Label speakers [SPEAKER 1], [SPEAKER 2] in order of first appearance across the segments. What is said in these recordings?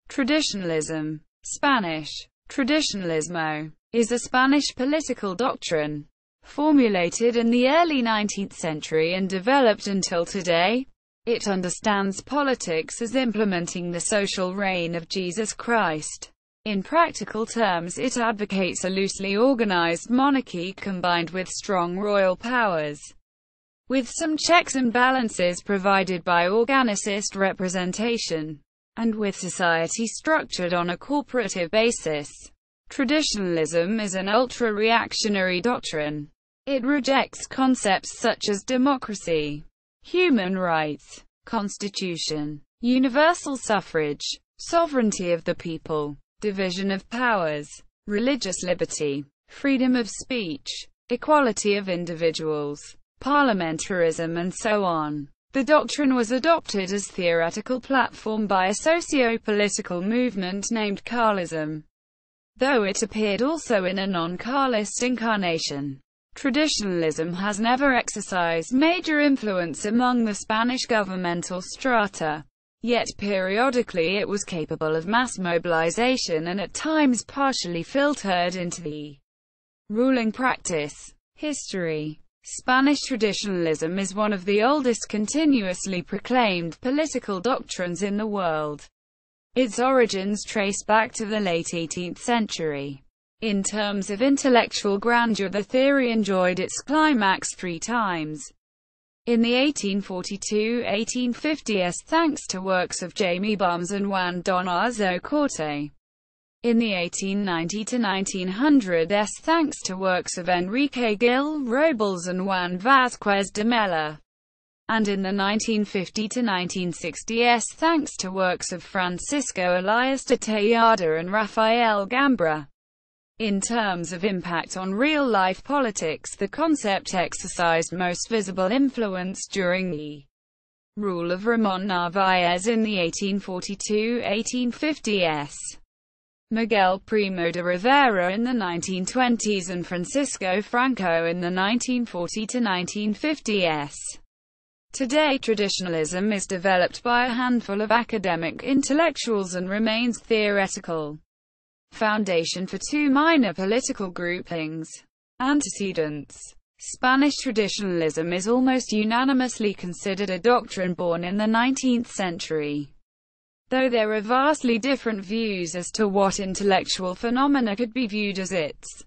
[SPEAKER 1] Traditionalism. Spanish. Tradicionalismo is a Spanish political doctrine, formulated in the early 19th century and developed until today. It understands politics as implementing the social reign of Jesus Christ. In practical terms, it advocates a loosely organized monarchy combined with strong royal powers, with some checks and balances provided by organicist representation, and with society structured on a corporative basis. Traditionalism is an ultra-reactionary doctrine. It rejects concepts such as democracy, human rights, constitution, universal suffrage, sovereignty of the people, division of powers, religious liberty, freedom of speech, equality of individuals, parliamentarism and so on. The doctrine was adopted as theoretical platform by a socio-political movement named Carlism, though it appeared also in a non-Carlist incarnation. Traditionalism has never exercised major influence among the Spanish governmental strata, yet periodically it was capable of mass mobilization and at times partially filtered into the ruling practice. History. Spanish traditionalism is one of the oldest continuously proclaimed political doctrines in the world. Its origins trace back to the late 18th century. In terms of intellectual grandeur, the theory enjoyed its climax three times. In the 1842–1850s thanks to works of Jaime Balmes and Juan Donazo Corte. In the 1890–1900s thanks to works of Enrique Gil Robles and Juan Vázquez de Mella. And in the 1950–1960s thanks to works of Francisco Elias de Tejada and Rafael Gambra. In terms of impact on real-life politics, the concept exercised most visible influence during the rule of Ramón Narváez in the 1842–1850s. Miguel Primo de Rivera in the 1920s and Francisco Franco in the 1940–1950s. Today, traditionalism is developed by a handful of academic intellectuals and remains theoretical foundation for two minor political groupings. Antecedents. Spanish traditionalism is almost unanimously considered a doctrine born in the 19th century. Though there are vastly different views as to what intellectual phenomena could be viewed as its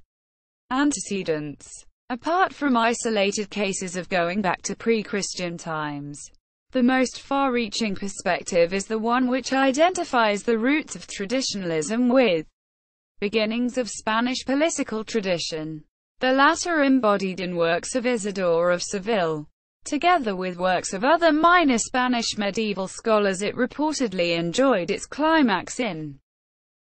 [SPEAKER 1] antecedents. Apart from isolated cases of going back to pre-Christian times, the most far-reaching perspective is the one which identifies the roots of traditionalism with beginnings of Spanish political tradition. The latter embodied in works of Isidore of Seville. Together with works of other minor Spanish medieval scholars, it reportedly enjoyed its climax in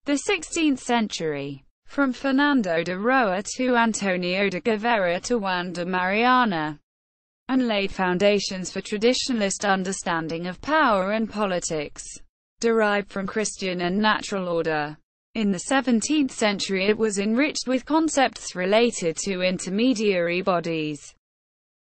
[SPEAKER 1] the 16th century. From Fernando de Roa to Antonio de Guevara to Juan de Mariana, and laid foundations for traditionalist understanding of power and politics, derived from Christian and natural order. In the 17th century it was enriched with concepts related to intermediary bodies,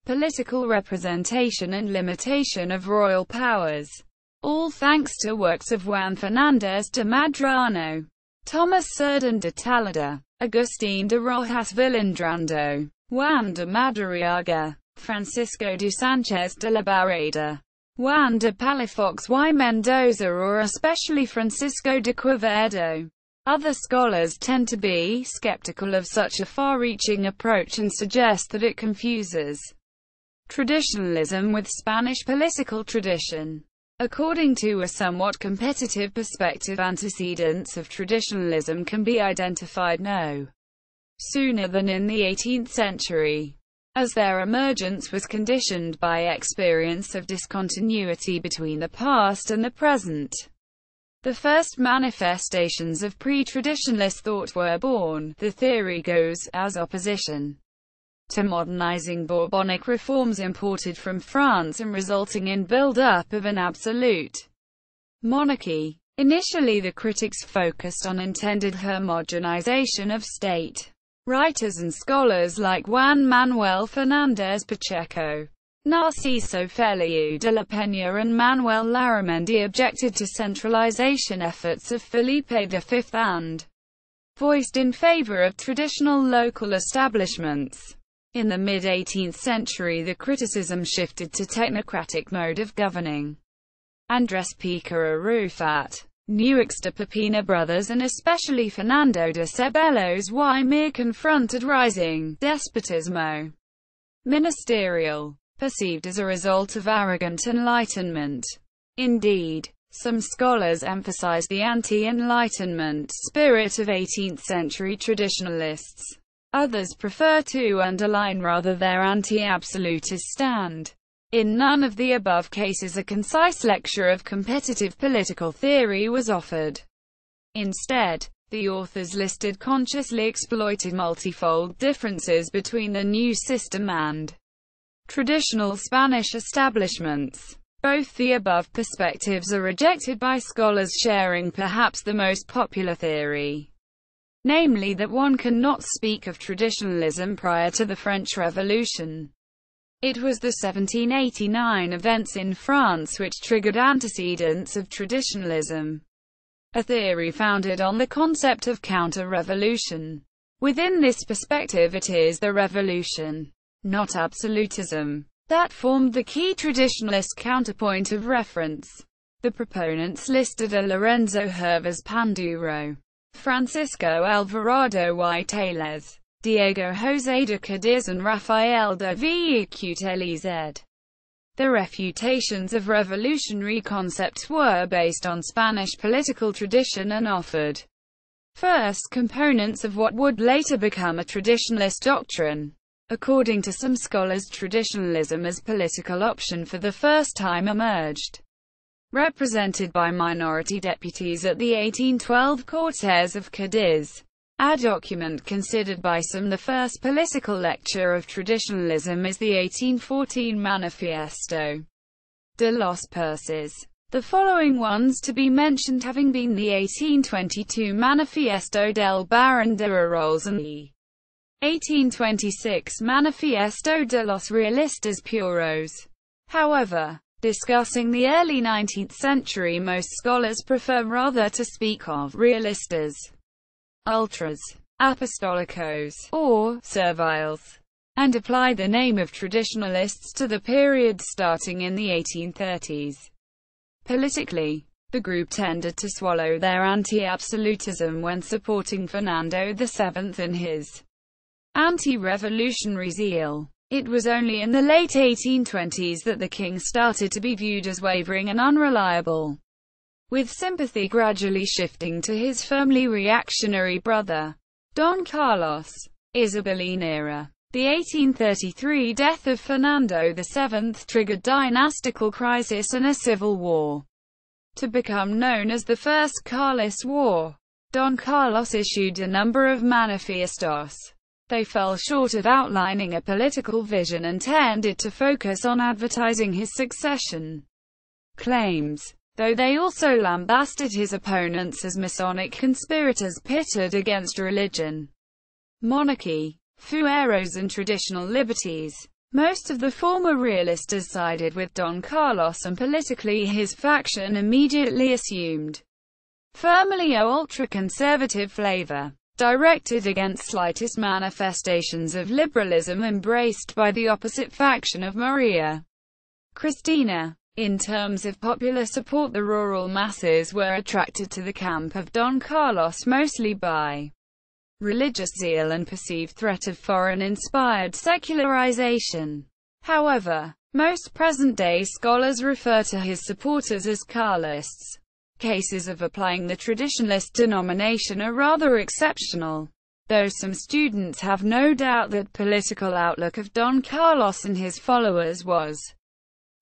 [SPEAKER 1] political representation and limitation of royal powers, all thanks to works of Juan Fernández de Madrano, Tomás Cerdán de Tálada, Agustín de Rojas Vilandrando, Juan de Madariaga, Francisco de Sánchez de la Barreda, Juan de Palafox y Mendoza, or especially Francisco de Quevedo. Other scholars tend to be skeptical of such a far-reaching approach and suggest that it confuses traditionalism with Spanish political tradition. According to a somewhat competitive perspective, antecedents of traditionalism can be identified no sooner than in the 18th century, as their emergence was conditioned by experience of discontinuity between the past and the present. The first manifestations of pre-traditionalist thought were born, the theory goes, as opposition to modernizing Bourbonic reforms imported from France and resulting in build-up of an absolute monarchy. Initially the critics focused on intended homogenization of state. Writers and scholars like Juan Manuel Fernández Pacheco Narciso Feliu de la Peña and Manuel Larramendi objected to centralization efforts of Felipe V and voiced in favor of traditional local establishments. In the mid-18th century, the criticism shifted to technocratic mode of governing. Andrés Pica Arrufat, Nuixta Pepina brothers and especially Fernando de Ceballos y Mir confronted rising despotismo ministerial, perceived as a result of arrogant enlightenment. Indeed, some scholars emphasize the anti-enlightenment spirit of 18th-century traditionalists. Others prefer to underline rather their anti-absolutist stand. In none of the above cases a concise lecture of competitive political theory was offered. Instead, the authors listed consciously exploited multifold differences between the new system and traditional Spanish establishments. Both the above perspectives are rejected by scholars sharing perhaps the most popular theory, namely that one cannot speak of traditionalism prior to the French Revolution. It was the 1789 events in France which triggered antecedents of traditionalism, a theory founded on the concept of counter-revolution. Within this perspective it is the revolution, not absolutism, that formed the key traditionalist counterpoint of reference. The proponents listed are Lorenzo Hervas Panduro, Francisco Alvarado y Tellez, Diego José de Cádiz and Rafael de Villacuteliz. The refutations of revolutionary concepts were based on Spanish political tradition and offered first components of what would later become a traditionalist doctrine. According to some scholars, traditionalism as political option for the first time emerged, represented by minority deputies at the 1812 Cortes of Cádiz. A document considered by some the first political lecture of traditionalism is the 1814 Manifiesto de los Perses, the following ones to be mentioned having been the 1822 Manifiesto del Barón de Arols and the 1826 Manifiesto de los Realistas Puros. However, discussing the early 19th century, most scholars prefer rather to speak of realistas, ultras, apostolicos, or serviles, and apply the name of traditionalists to the period starting in the 1830s. Politically, the group tended to swallow their anti-absolutism when supporting Fernando VII in his anti-revolutionary zeal. It was only in the late 1820s that the king started to be viewed as wavering and unreliable, with sympathy gradually shifting to his firmly reactionary brother, Don Carlos. Isabelline era. The 1833 death of Fernando VII triggered dynastical crisis and a civil war, to become known as the First Carlist War. Don Carlos issued a number of manifiestos. They fell short of outlining a political vision and tended to focus on advertising his succession claims, though they also lambasted his opponents as Masonic conspirators pitted against religion, monarchy, fueros and traditional liberties. Most of the former realistas sided with Don Carlos, and politically his faction immediately assumed firmly a ultra-conservative flavor, directed against slightest manifestations of liberalism embraced by the opposite faction of Maria Cristina. In terms of popular support, the rural masses were attracted to the camp of Don Carlos mostly by religious zeal and perceived threat of foreign-inspired secularization. However, most present-day scholars refer to his supporters as Carlists. Cases of applying the traditionalist denomination are rather exceptional, though some students have no doubt that political outlook of Don Carlos and his followers was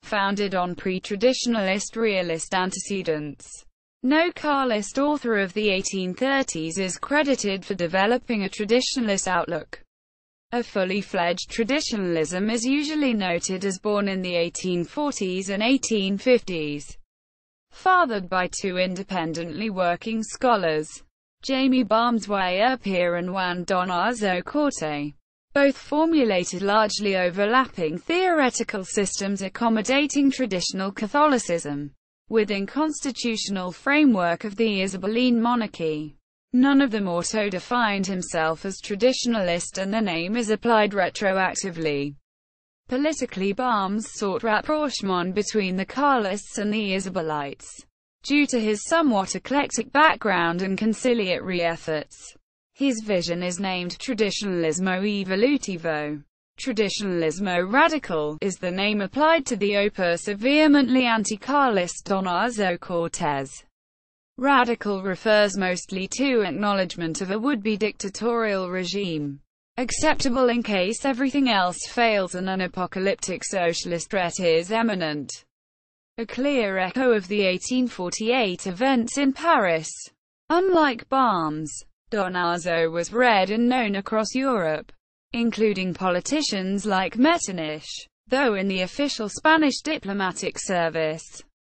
[SPEAKER 1] founded on pre-traditionalist realist antecedents. No Carlist author of the 1830s is credited for developing a traditionalist outlook. A fully fledged traditionalism is usually noted as born in the 1840s and 1850s, fathered by two independently working scholars, Jaime Barnes y Urpia and Juan Donazo Corte. both formulated largely overlapping theoretical systems accommodating traditional Catholicism within constitutional framework of the Isabelline monarchy. None of them auto-defined himself as traditionalist, and the name is applied retroactively. Politically, Barnes sought rapprochement between the Carlists and the Isabelites. Due to his somewhat eclectic background and conciliatory efforts, his vision is named Traditionalismo Evolutivo. Traditionalismo Radical is the name applied to the opus of vehemently anti-Carlist Don Arzo Cortez. Radical refers mostly to acknowledgement of a would-be dictatorial regime, acceptable in case everything else fails and an apocalyptic socialist threat is imminent. A clear echo of the 1848 events in Paris. Unlike Barnes, Don Arzo was read and known across Europe, including politicians like Metternich, though in the official Spanish diplomatic service,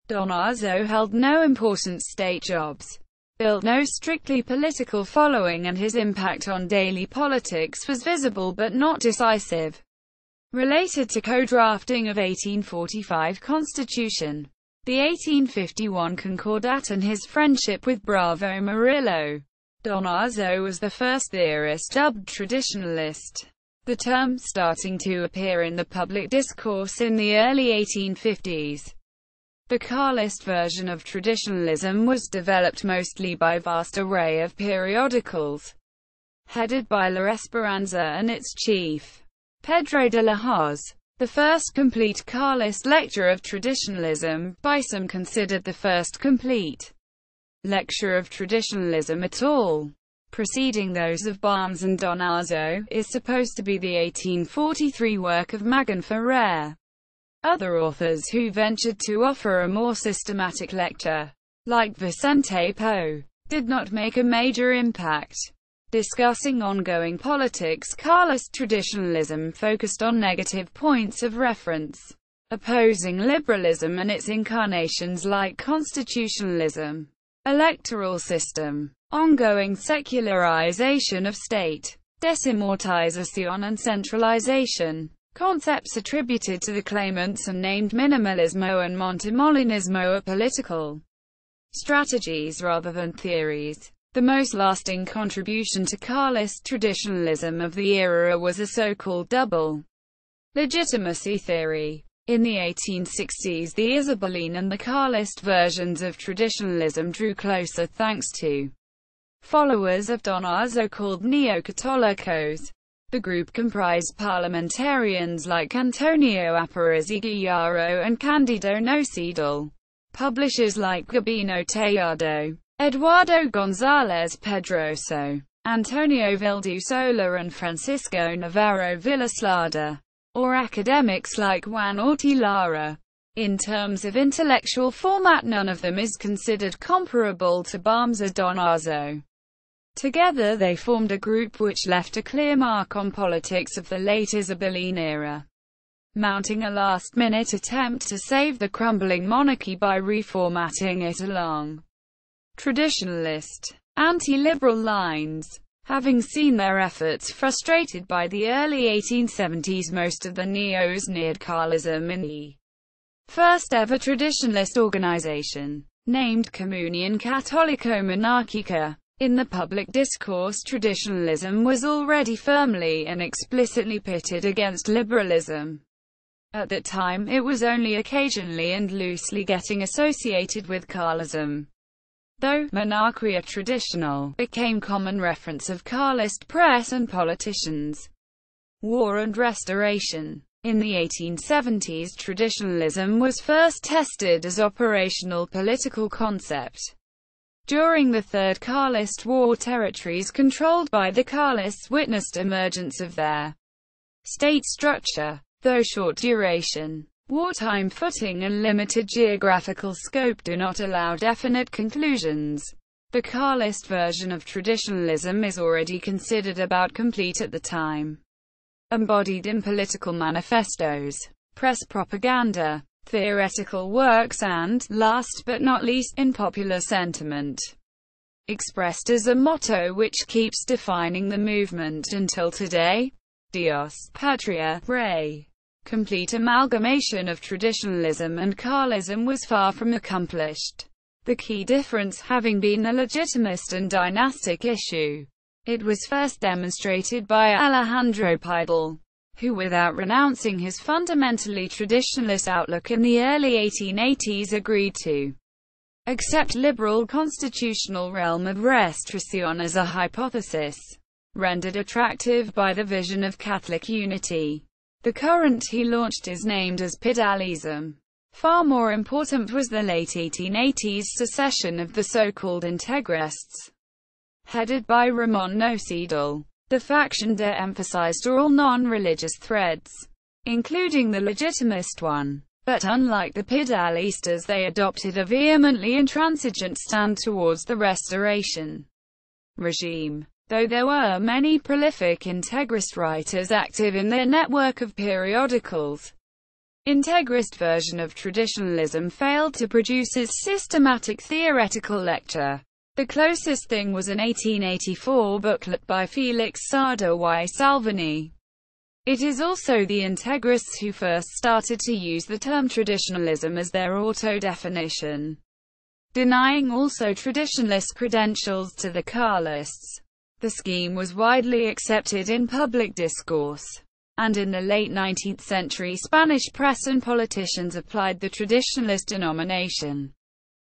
[SPEAKER 1] Don Arzo held no important state jobs, built no strictly political following, and his impact on daily politics was visible but not decisive. Related to co-drafting of 1845 Constitution, the 1851 Concordat, and his friendship with Bravo Murillo, Don Arzo was the first theorist dubbed traditionalist, the term starting to appear in the public discourse in the early 1850s. The Carlist version of traditionalism was developed mostly by a vast array of periodicals, headed by La Esperanza and its chief, Pedro de la Hoz. The first complete Carlist lecture of traditionalism, by some considered the first complete lecture of traditionalism at all, preceding those of Barnes and Don Arzo, is supposed to be the 1843 work of Magan Ferrer. Other authors who ventured to offer a more systematic lecture, like Vicente Poe, did not make a major impact. Discussing ongoing politics, Carlist traditionalism focused on negative points of reference, opposing liberalism and its incarnations like constitutionalism, electoral system, ongoing secularization of state, desimortization and centralization. Concepts attributed to the claimants and named minimalismo and montemolinismo are political strategies rather than theories. The most lasting contribution to Carlist traditionalism of the era was a so-called double legitimacy theory. In the 1860s, the Isabelline and the Carlist versions of traditionalism drew closer thanks to followers of Don Arzo called neo-católicos. The group comprised parliamentarians like Antonio Aparici Gallardo and Candido Nocidal, publishers like Gabino Tellado, Eduardo González Pedroso, Antonio Vildusola and Francisco Navarro Villaslada, or academics like Juan Orti Lara. In terms of intellectual format, none of them is considered comparable to Barnes or Don Arzo. Together they formed a group which left a clear mark on politics of the late Isabelline era, mounting a last-minute attempt to save the crumbling monarchy by reformatting it along traditionalist, anti-liberal lines. Having seen their efforts frustrated by the early 1870s, most of the neos neared Carlism in the first-ever traditionalist organization, named Comunión Católico-Monárquica. In the public discourse, traditionalism was already firmly and explicitly pitted against liberalism. At that time, it was only occasionally and loosely getting associated with Carlism, though monarchia traditional became common reference of Carlist press and politicians. War and Restoration. In the 1870s, traditionalism was first tested as operational political concept. During the Third Carlist War, territories controlled by the Carlists witnessed emergence of their state structure, though short duration. Wartime footing and limited geographical scope do not allow definite conclusions. The Carlist version of traditionalism is already considered about complete at the time, embodied in political manifestos, press propaganda, theoretical works and, last but not least, in popular sentiment, expressed as a motto which keeps defining the movement until today. Dios, Patria, Rey. Complete amalgamation of traditionalism and Carlism was far from accomplished, the key difference having been a legitimist and dynastic issue. It was first demonstrated by Alejandro Pidal, who, without renouncing his fundamentally traditionalist outlook in the early 1880s, agreed to accept liberal constitutional realm of restriction as a hypothesis, rendered attractive by the vision of Catholic unity. The current he launched is named as Pidalism. Far more important was the late 1880s secession of the so-called integrists, headed by Ramon Nosedal. The faction de-emphasized all non-religious threads, including the legitimist one. But unlike the Pidalistas, they adopted a vehemently intransigent stand towards the Restoration regime. Though there were many prolific integrist writers active in their network of periodicals, integrist version of traditionalism failed to produce its systematic theoretical lecture. The closest thing was an 1884 booklet by Felix Sardo y Salvini. It is also the integrists who first started to use the term traditionalism as their auto-definition, denying also traditionalist credentials to the Carlists. The scheme was widely accepted in public discourse, and in the late 19th century Spanish press and politicians applied the traditionalist denomination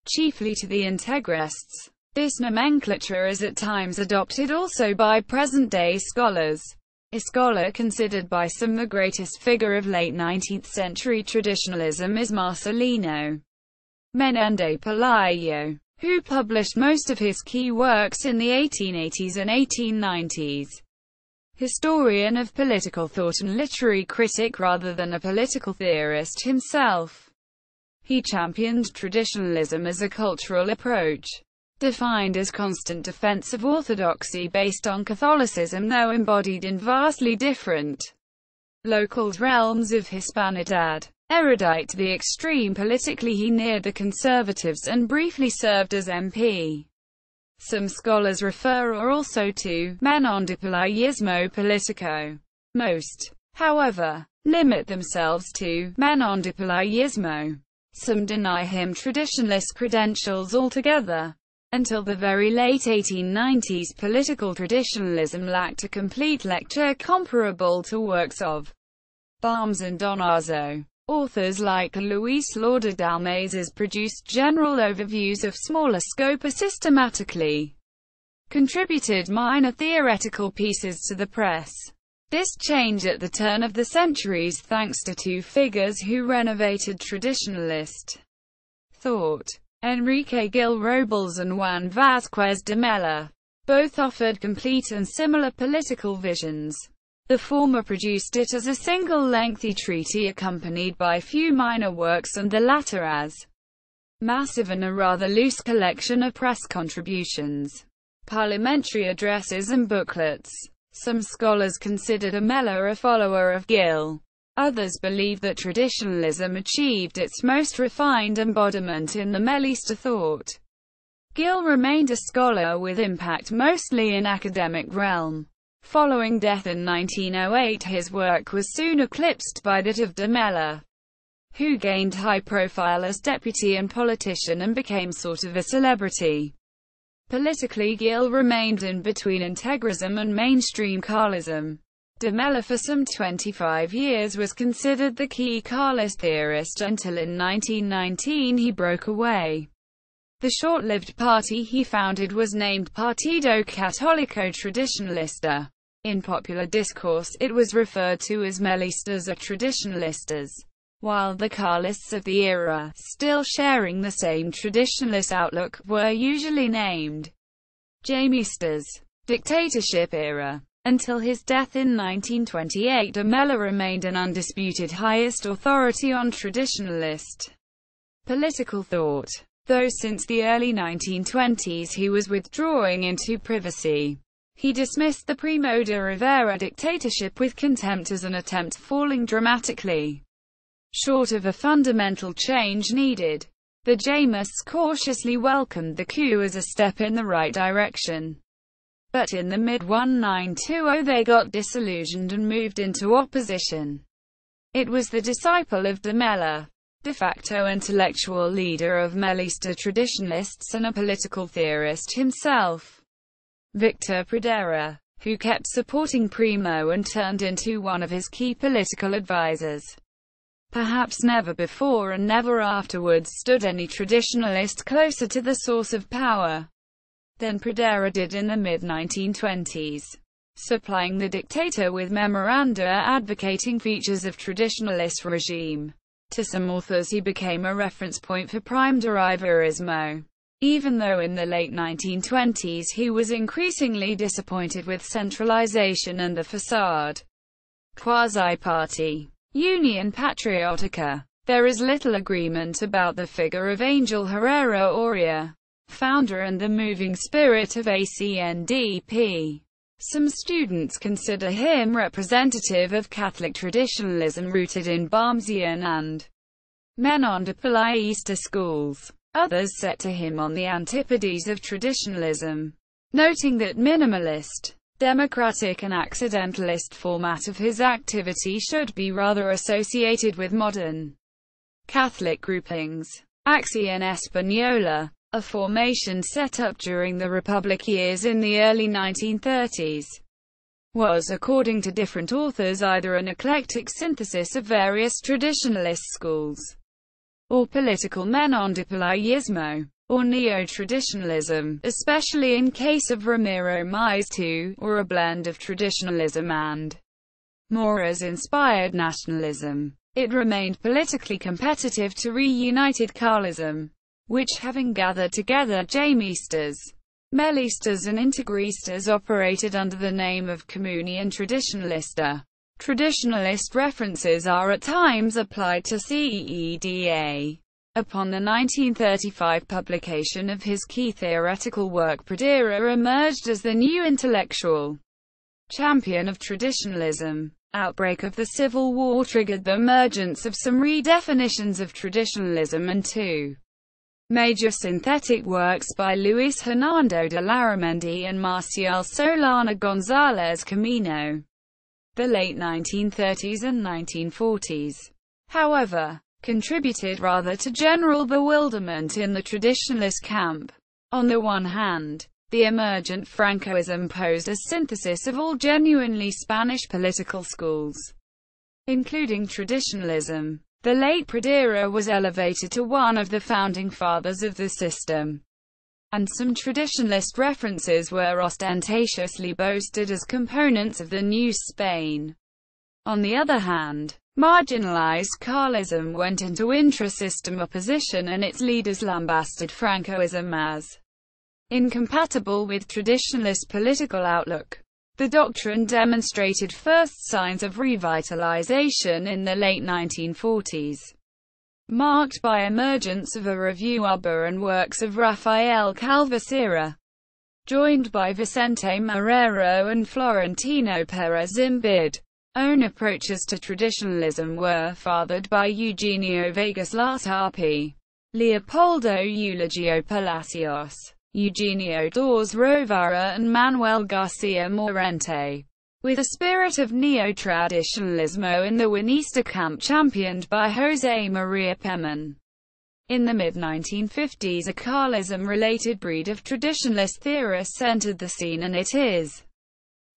[SPEAKER 1] chiefly to the integrists. This nomenclature is at times adopted also by present-day scholars. A scholar considered by some the greatest figure of late 19th century traditionalism is Marcelino Menende Pelayo, who published most of his key works in the 1880s and 1890s. Historian of political thought and literary critic rather than a political theorist himself, he championed traditionalism as a cultural approach, defined as constant defense of orthodoxy based on Catholicism though embodied in vastly different local realms of Hispanidad. Erudite to the extreme politically, he neared the conservatives and briefly served as MP. Some scholars refer also to monarchismo politico. Most, however, limit themselves to monarchismo. Some deny him traditionalist credentials altogether. Until the very late 1890s, political traditionalism lacked a complete lecture comparable to works of Balmes and Donazo. Authors like Luis Lauder Dalmazes produced general overviews of smaller scope or systematically contributed minor theoretical pieces to the press. This changed at the turn of the centuries thanks to two figures who renovated traditionalist thought: Enrique Gil Robles and Juan Vázquez de Mella. Both offered complete and similar political visions. The former produced it as a single lengthy treatise accompanied by few minor works, and the latter as massive and a rather loose collection of press contributions, parliamentary addresses and booklets. Some scholars consider de Mella a follower of Gil. Others believe that traditionalism achieved its most refined embodiment in the Mellista thought. Gil remained a scholar with impact mostly in academic realm. Following death in 1908, his work was soon eclipsed by that of de Mella, who gained high profile as deputy and politician and became sort of a celebrity. Politically, Gil remained in between integrism and mainstream Carlism. De Mella for some 25 years was considered the key Carlist theorist until in 1919 he broke away. The short-lived party he founded was named Partido Católico Tradicionalista. In popular discourse, it was referred to as Mellistas or Traditionalistas, while the Carlists of the era, still sharing the same traditionalist outlook, were usually named Jaimistas. Dictatorship era. Until his death in 1928, de Mella remained an undisputed highest authority on traditionalist political thought, though since the early 1920s he was withdrawing into privacy. He dismissed the Primo de Rivera dictatorship with contempt as an attempt falling dramatically short of a fundamental change needed. The Jaimists cautiously welcomed the coup as a step in the right direction, but in the mid-1920s they got disillusioned and moved into opposition. It was the disciple of de Mella, de facto intellectual leader of Mellista traditionalists and a political theorist himself, Victor Pradera, who kept supporting Primo and turned into one of his key political advisors. Perhaps never before and never afterwards stood any traditionalist closer to the source of power than Pradera did in the mid-1920s, supplying the dictator with memoranda advocating features of traditionalist regime. To some authors he became a reference point for prime derivarismo. Even though in the late 1920s he was increasingly disappointed with centralization and the facade quasi-party Union Patriotica, there is little agreement about the figure of Angel Herrera Oria, founder and the moving spirit of ACNDP. Some students consider him representative of Catholic traditionalism rooted in Barmesian and Menondepolista schools. Others set to him on the antipodes of traditionalism, noting that minimalist, democratic and accidentalist format of his activity should be rather associated with modern Catholic groupings. Acción Española, a formation set up during the Republic years in the early 1930s, was, according to different authors, either an eclectic synthesis of various traditionalist schools, or political menondepolismo, or neo-traditionalism, especially in case of Ramiro Mies II, or a blend of traditionalism and Moras-inspired nationalism. It remained politically competitive to reunited Carlism, which, having gathered together Jaimistas, Mellistas and Integristas, operated under the name of Comunión Tradicionalista. Traditionalist references are at times applied to CEDA. Upon the 1935 publication of his key theoretical work, Pradera emerged as the new intellectual champion of traditionalism. Outbreak of the Civil War triggered the emergence of some redefinitions of traditionalism and two major synthetic works by Luis Hernando de Larramendi and Marcial Solana González Camino. The late 1930s and 1940s, however, contributed rather to general bewilderment in the traditionalist camp. On the one hand, the emergent Francoism posed a synthesis of all genuinely Spanish political schools, including traditionalism. The late Pradera was elevated to one of the founding fathers of the system, and some traditionalist references were ostentatiously boasted as components of the New Spain. On the other hand, marginalized Carlism went into intra-system opposition and its leaders lambasted Francoism as incompatible with traditionalist political outlook. The doctrine demonstrated first signs of revitalization in the late 1940s, marked by emergence of a review Uber and works of Rafael Calvacira, joined by Vicente Marrero and Florentino Perez Imbid. Own approaches to traditionalism were fathered by Eugenio Vegas Lasarpi, Leopoldo Eulogio Palacios, Eugenio Dawes Rovara and Manuel Garcia Morente, with a spirit of neo-traditionalismo in the Winista camp championed by José María Pemen. In the mid-1950s a Carlism-related breed of traditionalist theorists entered the scene, and it is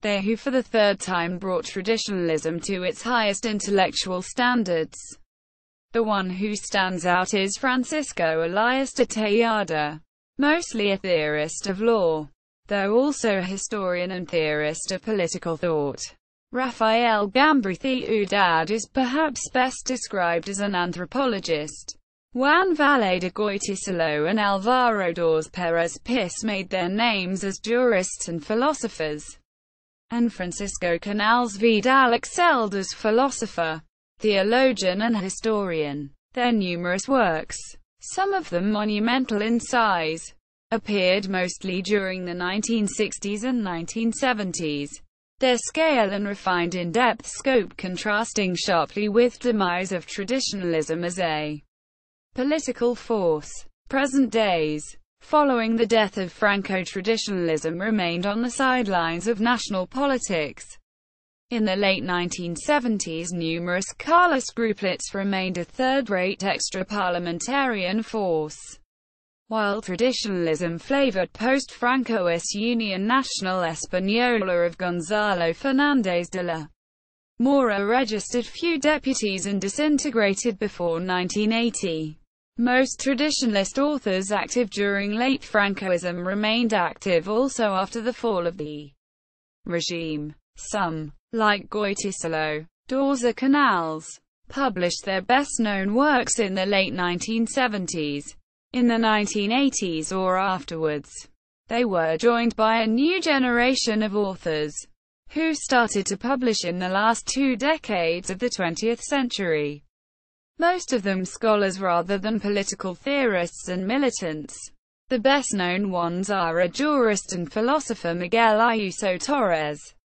[SPEAKER 1] they who for the third time brought traditionalism to its highest intellectual standards. The one who stands out is Francisco Elias de Tejada, mostly a theorist of law, though also a historian and theorist of political thought. Rafael Gambri Ciudad is perhaps best described as an anthropologist. Juan Valle de Goytisolo and Alvaro Dawes Perez Piss made their names as jurists and philosophers, and Francisco Canals Vidal excelled as philosopher, theologian and historian. Their numerous works, some of them monumental in size, appeared mostly during the 1960s and 1970s, their scale and refined in-depth scope contrasting sharply with demise of traditionalism as a political force. Present days Following the death of Franco, traditionalism remained on the sidelines of national politics. In the late 1970s, numerous Carlist grouplets remained a third-rate extra-parliamentarian force, while traditionalism favored post-Francoist Union Nacional Española of Gonzalo Fernández de la Mora registered few deputies and disintegrated before 1980. Most traditionalist authors active during late Francoism remained active also after the fall of the regime. Some, like Goytisolo, Dorza Canals, published their best-known works in the late 1970s. In the 1980s or afterwards, they were joined by a new generation of authors, who started to publish in the last 2 decades of the 20th century. Most of them scholars rather than political theorists and militants. The best-known ones are a jurist and philosopher Miguel Ayuso Torres,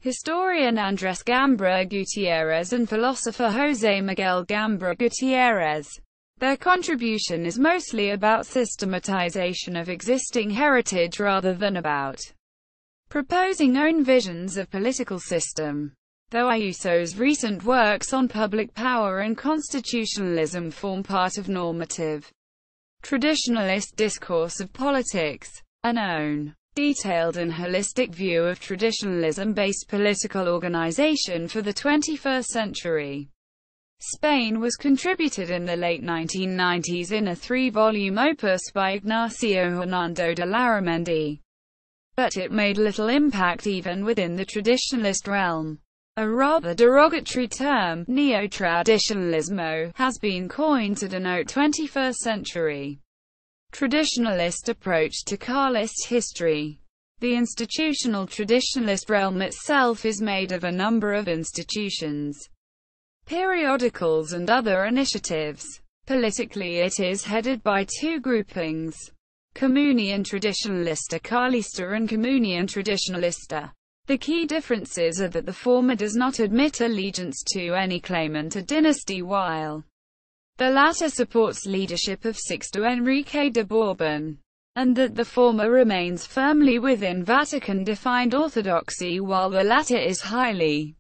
[SPEAKER 1] historian Andrés Gambra Gutiérrez, and philosopher José Miguel Gambra Gutiérrez. Their contribution is mostly about systematization of existing heritage rather than about proposing own visions of political system. Though Ayuso's recent works on public power and constitutionalism form part of normative traditionalist discourse of politics, an own detailed and holistic view of traditionalism-based political organization for the 21st century. Spain was contributed in the late 1990s in a 3-volume opus by Ignacio Hernando de Larramendi, but it made little impact even within the traditionalist realm. A rather derogatory term, neo-traditionalismo, has been coined to denote 21st century traditionalist approach to Carlist history. The institutional traditionalist realm itself is made of a number of institutions, periodicals and other initiatives. Politically it is headed by 2 groupings, Comunión Tradicionalista Carlista and Comunión Tradicionalista. The key differences are that the former does not admit allegiance to any claimant or dynasty, while the latter supports leadership of Sixto Enrique de Bourbon, and that the former remains firmly within Vatican-defined orthodoxy while the latter is highly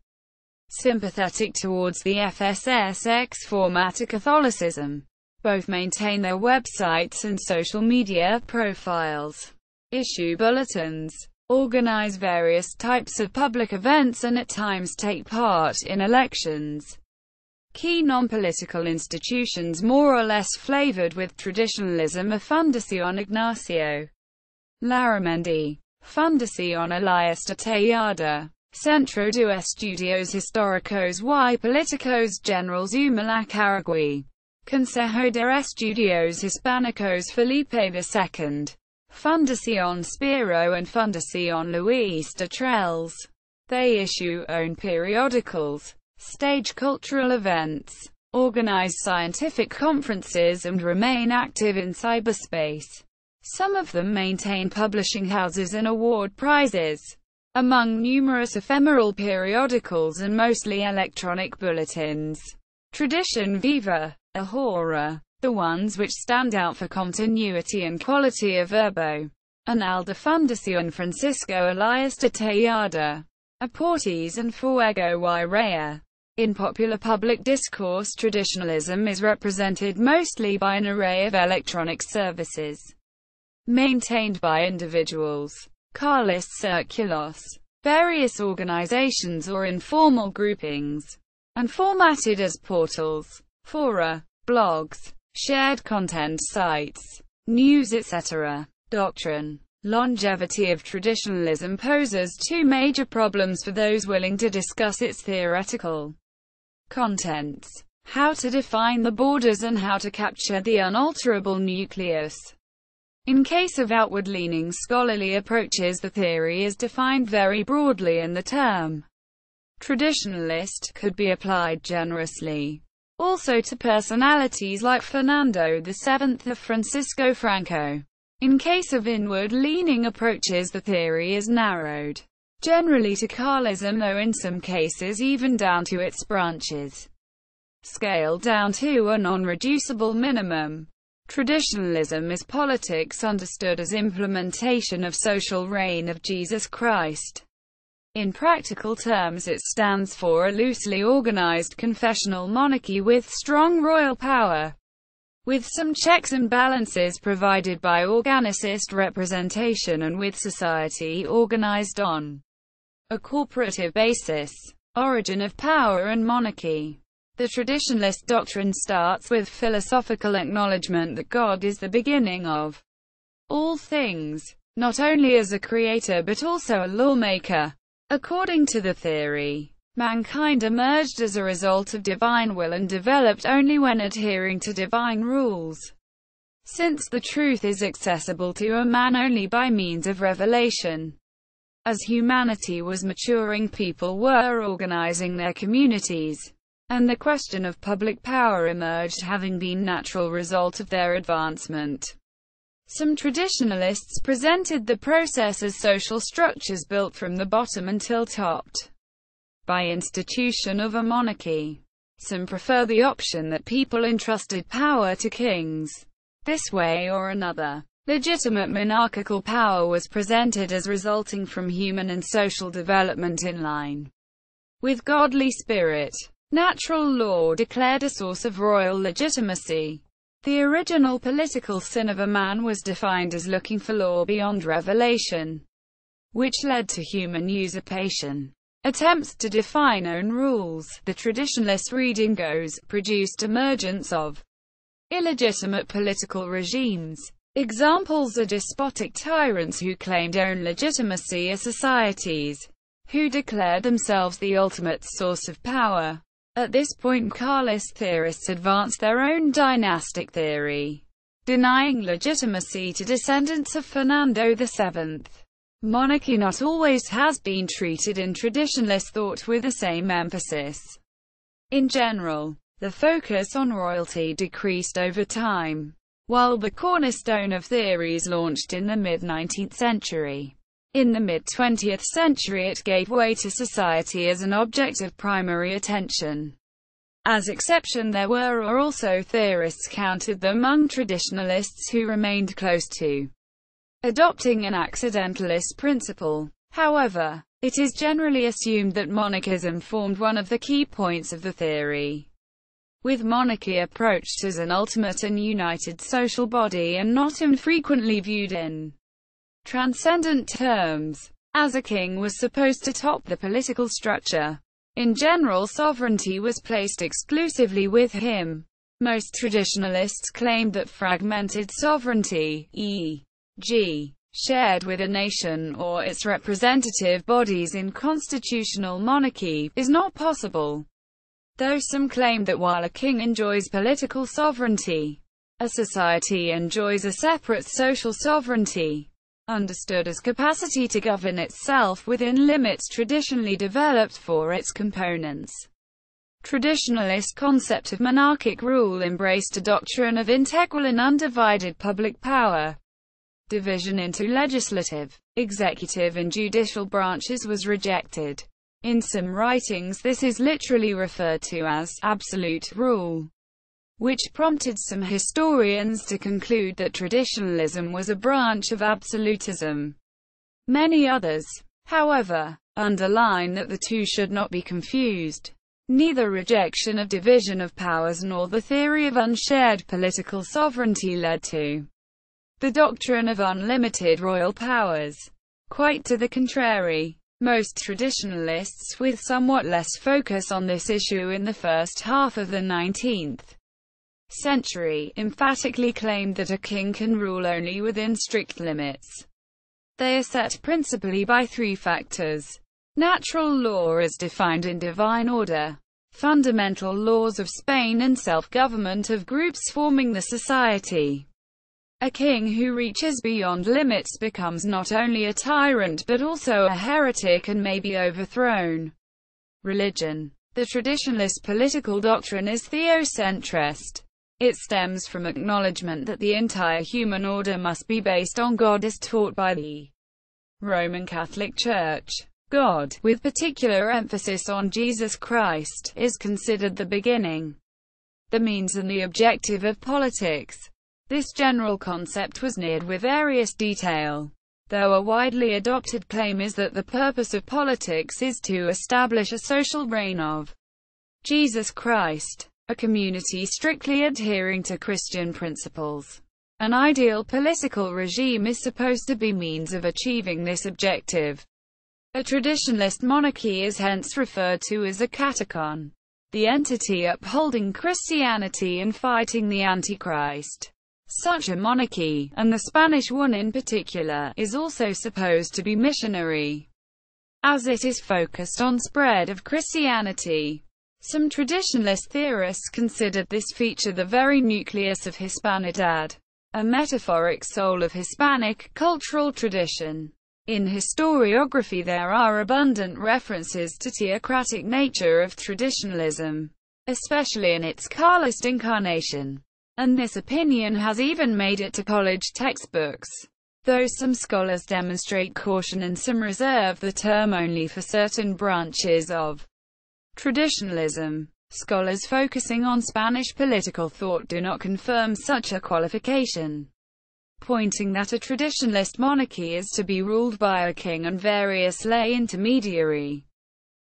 [SPEAKER 1] sympathetic towards the FSSX format of Catholicism. Both maintain their websites and social media profiles, issue bulletins, organize various types of public events and at times take part in elections. Key non-political institutions more or less flavored with traditionalism are Fundación Ignacio Larramendi, Fundación Elias de Tejada, Centro de Estudios Históricos y Políticos General Zumalacárregui, Aragui, Consejo de Estudios Hispánicos Felipe II, Fundación Spiro and Fundación Luis de Trelles. They issue own periodicals, stage cultural events, organize scientific conferences and remain active in cyberspace. Some of them maintain publishing houses and award prizes. Among numerous ephemeral periodicals and mostly electronic bulletins, Tradition Viva, Ahora, the ones which stand out for continuity and quality of verbo, and Alda Fundación Francisco Elias de Tejada, Aportes and Fuego y Raya. In popular public discourse, traditionalism is represented mostly by an array of electronic services, maintained by individuals, Carlist circulos, various organizations or informal groupings, and formatted as portals, fora, blogs, shared content sites, news etc. Doctrine. Longevity of traditionalism poses 2 major problems for those willing to discuss its theoretical contents: how to define the borders and how to capture the unalterable nucleus. In case of outward-leaning scholarly approaches, the theory is defined very broadly and the term traditionalist could be applied generously also to personalities like Fernando VII or Francisco Franco. In case of inward-leaning approaches, the theory is narrowed generally to Carlism, though in some cases even down to its branches. Scaled down to a non-reducible minimum. Traditionalism is politics understood as implementation of social reign of Jesus Christ. In practical terms, it stands for a loosely organized confessional monarchy with strong royal power, with some checks and balances provided by organicist representation and with society organized on a corporative basis. Origin of power and monarchy. The traditionalist doctrine starts with philosophical acknowledgement that God is the beginning of all things, not only as a creator but also a lawmaker. According to the theory, mankind emerged as a result of divine will and developed only when adhering to divine rules. Since the truth is accessible to a man only by means of revelation. As humanity was maturing, people were organizing their communities, and the question of public power emerged, having been natural result of their advancement. Some traditionalists presented the process as social structures built from the bottom until topped by institution of a monarchy. Some prefer the option that people entrusted power to kings. This way or another, legitimate monarchical power was presented as resulting from human and social development in line with godly spirit. Natural law declared a source of royal legitimacy. The original political sin of a man was defined as looking for law beyond revelation, which led to human usurpation. Attempts to define own rules, the traditionalist reading goes, produced emergence of illegitimate political regimes. Examples are despotic tyrants who claimed own legitimacy, as societies who declared themselves the ultimate source of power. At this point, Carlist theorists advanced their own dynastic theory, denying legitimacy to descendants of Fernando VII. Monarchy not always has been treated in traditionalist thought with the same emphasis. In general, the focus on royalty decreased over time, while the cornerstone of theories launched in the mid-19th century. In the mid-20th century it gave way to society as an object of primary attention. As exception there were also theorists counted among traditionalists who remained close to adopting an accidentalist principle. However, it is generally assumed that monarchism formed one of the key points of the theory, with monarchy approached as an ultimate and united social body and not infrequently viewed in transcendent terms, as a king was supposed to top the political structure. In general, sovereignty was placed exclusively with him. Most traditionalists claimed that fragmented sovereignty, e.g., shared with a nation or its representative bodies in constitutional monarchy, is not possible. Though some claim that while a king enjoys political sovereignty, a society enjoys a separate social sovereignty, understood as capacity to govern itself within limits traditionally developed for its components. Traditionalist concept of monarchic rule embraced a doctrine of integral and undivided public power. Division into legislative, executive and judicial branches was rejected. In some writings this is literally referred to as absolute rule, which prompted some historians to conclude that traditionalism was a branch of absolutism. Many others, however, underline that the two should not be confused. Neither rejection of division of powers nor the theory of unshared political sovereignty led to the doctrine of unlimited royal powers. Quite to the contrary, most traditionalists, with somewhat less focus on this issue in the first half of the 19th century, emphatically claimed that a king can rule only within strict limits. They are set principally by three factors: natural law as defined in divine order, fundamental laws of Spain, and self-government of groups forming the society. A king who reaches beyond limits becomes not only a tyrant but also a heretic and may be overthrown. Religion. The traditionalist political doctrine is theocentrist. It stems from acknowledgement that the entire human order must be based on God as taught by the Roman Catholic Church. God, with particular emphasis on Jesus Christ, is considered the beginning, the means and the objective of politics. This general concept was neared with various detail, though a widely adopted claim is that the purpose of politics is to establish a social reign of Jesus Christ, a community strictly adhering to Christian principles. An ideal political regime is supposed to be means of achieving this objective. A traditionalist monarchy is hence referred to as a catechon, the entity upholding Christianity and fighting the Antichrist. Such a monarchy, and the Spanish one in particular, is also supposed to be missionary, as it is focused on spread of Christianity. Some traditionalist theorists considered this feature the very nucleus of Hispanidad, a metaphoric soul of Hispanic cultural tradition. In historiography there are abundant references to theocratic nature of traditionalism, especially in its Carlist incarnation, and this opinion has even made it to college textbooks, though some scholars demonstrate caution and some reserve the term only for certain branches of traditionalism. Scholars focusing on Spanish political thought do not confirm such a qualification, pointing that a traditionalist monarchy is to be ruled by a king and various lay intermediary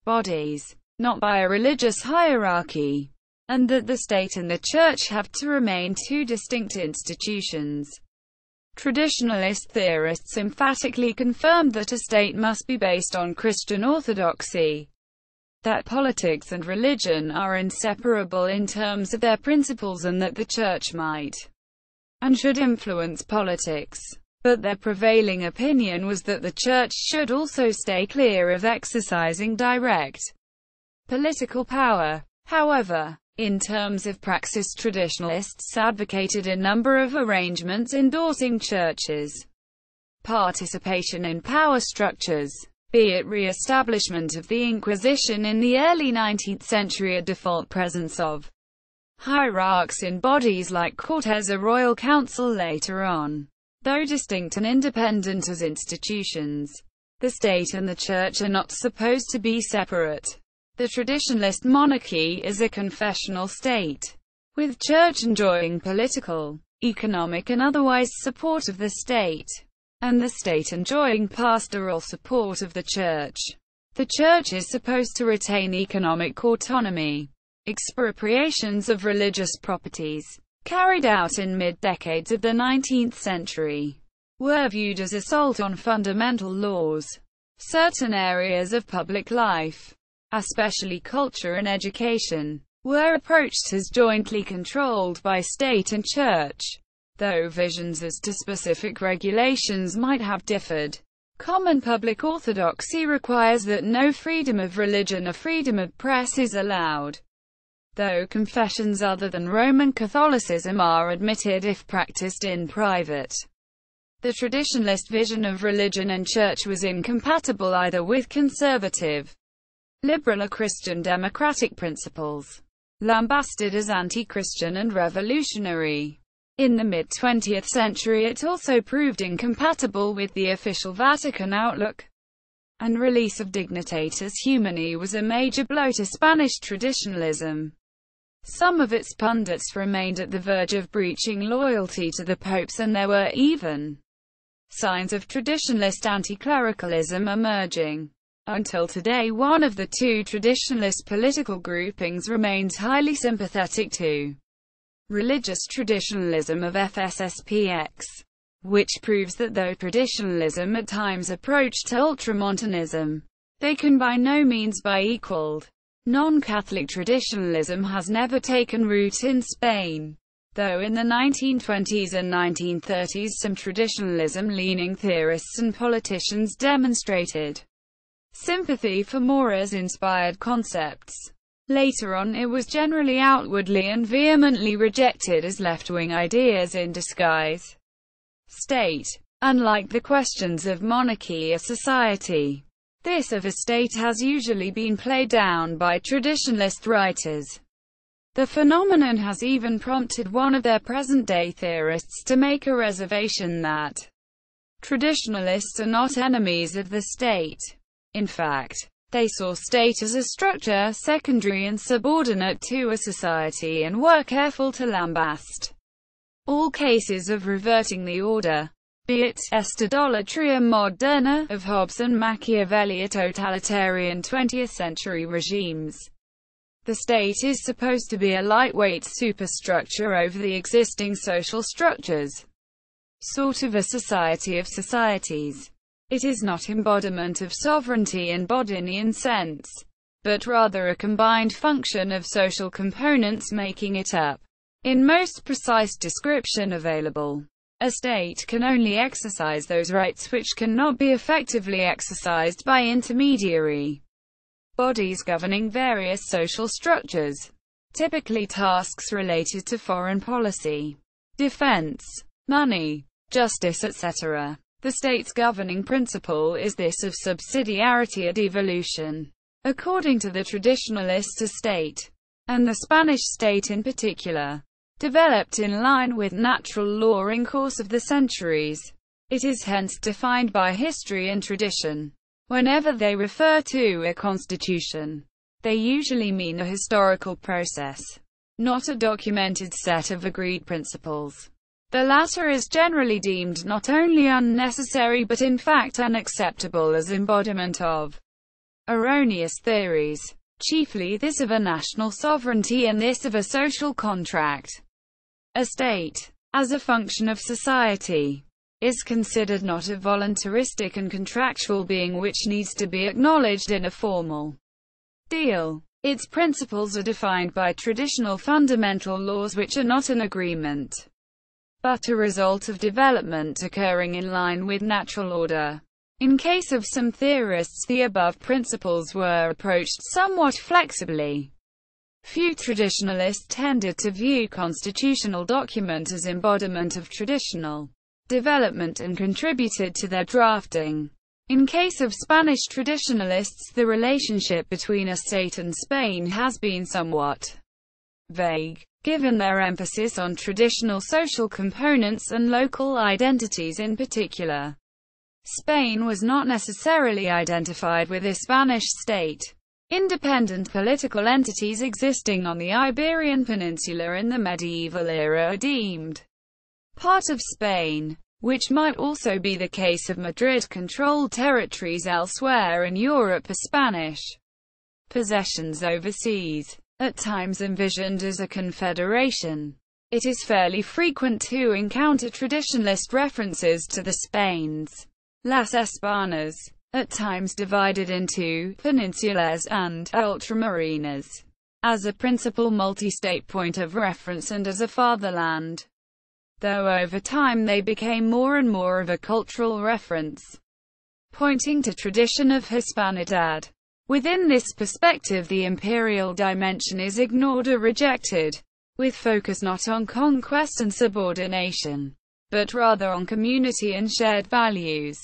[SPEAKER 1] bodies, not by a religious hierarchy, and that the state and the church have to remain two distinct institutions. Traditionalist theorists emphatically confirmed that a state must be based on Christian orthodoxy, that politics and religion are inseparable in terms of their principles, and that the church might and should influence politics. But their prevailing opinion was that the church should also stay clear of exercising direct political power. However, in terms of praxis, traditionalists advocated a number of arrangements endorsing churches' participation in power structures, be it re-establishment of the Inquisition in the early 19th century, a default presence of hierarchs in bodies like Cortes, a royal council later on, though distinct and independent as institutions. The state and the church are not supposed to be separate. The traditionalist monarchy is a confessional state, with church enjoying political, economic and otherwise support of the state, and the state enjoying pastoral support of the church. The church is supposed to retain economic autonomy. Expropriations of religious properties, carried out in mid-decades of the 19th century, were viewed as assault on fundamental laws. Certain areas of public life, especially culture and education, were approached as jointly controlled by state and church, though visions as to specific regulations might have differed. Common public orthodoxy requires that no freedom of religion or freedom of press is allowed, though confessions other than Roman Catholicism are admitted if practiced in private. The traditionalist vision of religion and church was incompatible either with conservative, liberal or Christian democratic principles, lambasted as anti-Christian and revolutionary. In the mid-20th century it also proved incompatible with the official Vatican outlook, and release of Dignitatus Humanae was a major blow to Spanish traditionalism. Some of its pundits remained at the verge of breaching loyalty to the popes, and there were even signs of traditionalist anti-clericalism emerging. Until today, one of the two traditionalist political groupings remains highly sympathetic to religious traditionalism of FSSPX, which proves that though traditionalism at times approached to ultramontanism, they can by no means be equaled. Non-Catholic traditionalism has never taken root in Spain, though in the 1920s and 1930s some traditionalism-leaning theorists and politicians demonstrated sympathy for Moras-inspired concepts. Later on it was generally outwardly and vehemently rejected as left-wing ideas in disguise. State. Unlike the questions of monarchy or society, this of a state has usually been played down by traditionalist writers. The phenomenon has even prompted one of their present-day theorists to make a reservation that traditionalists are not enemies of the state. In fact, they saw state as a structure secondary and subordinate to a society and were careful to lambast all cases of reverting the order, be it idolatria moderna of Hobbes and Machiavelli or totalitarian 20th century regimes. The state is supposed to be a lightweight superstructure over the existing social structures, sort of a society of societies. It is not embodiment of sovereignty in Bodinian sense, but rather a combined function of social components making it up. In most precise description available, a state can only exercise those rights which cannot be effectively exercised by intermediary bodies governing various social structures, typically tasks related to foreign policy, defense, money, justice, etc. The state's governing principle is this of subsidiarity or devolution. According to the traditionalist, a state, and the Spanish state in particular, developed in line with natural law in course of the centuries. It is hence defined by history and tradition. Whenever they refer to a constitution, they usually mean a historical process, not a documented set of agreed principles. The latter is generally deemed not only unnecessary but in fact unacceptable as embodiment of erroneous theories, chiefly this of a national sovereignty and this of a social contract. A state, as a function of society, is considered not a voluntaristic and contractual being which needs to be acknowledged in a formal deal. Its principles are defined by traditional fundamental laws which are not an agreement, but a result of development occurring in line with natural order. In case of some theorists, the above principles were approached somewhat flexibly. Few traditionalists tended to view constitutional document as embodiment of traditional development and contributed to their drafting. In case of Spanish traditionalists, the relationship between a state and Spain has been somewhat vague, given their emphasis on traditional social components and local identities in particular. Spain was not necessarily identified with a Spanish state. Independent political entities existing on the Iberian Peninsula in the medieval era are deemed part of Spain, which might also be the case of Madrid-controlled territories elsewhere in Europe or Spanish possessions overseas, at times envisioned as a confederation. It is fairly frequent to encounter traditionalist references to the Spain's Las Españas, at times divided into peninsulas and ultramarinas, as a principal multi-state point of reference and as a fatherland, though over time they became more and more of a cultural reference, pointing to tradition of Hispanidad. Within this perspective, the imperial dimension is ignored or rejected, with focus not on conquest and subordination, but rather on community and shared values.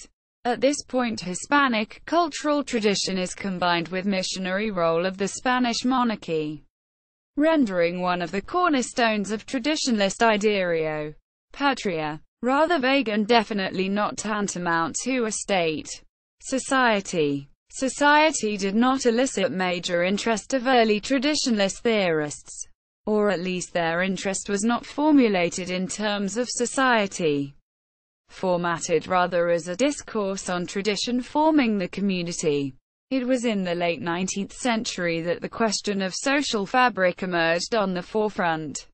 [SPEAKER 1] At this point, Hispanic cultural tradition is combined with missionary role of the Spanish monarchy, rendering one of the cornerstones of traditionalist idea. Patria, rather vague and definitely not tantamount to a state. Society. Society did not elicit major interest of early traditionalist theorists, or at least their interest was not formulated in terms of society, formatted rather as a discourse on tradition forming the community. It was in the late 19th century that the question of social fabric emerged on the forefront,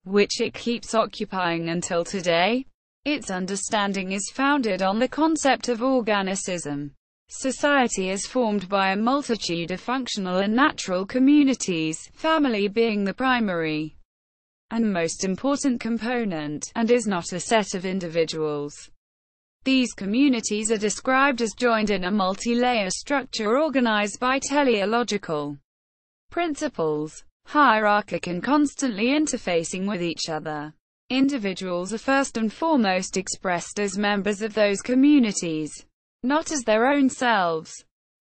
[SPEAKER 1] which it keeps occupying until today. Its understanding is founded on the concept of organicism. Society is formed by a multitude of functional and natural communities, family being the primary and most important component, and is not a set of individuals. These communities are described as joined in a multi-layer structure organized by teleological principles, hierarchic and constantly interfacing with each other. Individuals are first and foremost expressed as members of those communities, not as their own selves,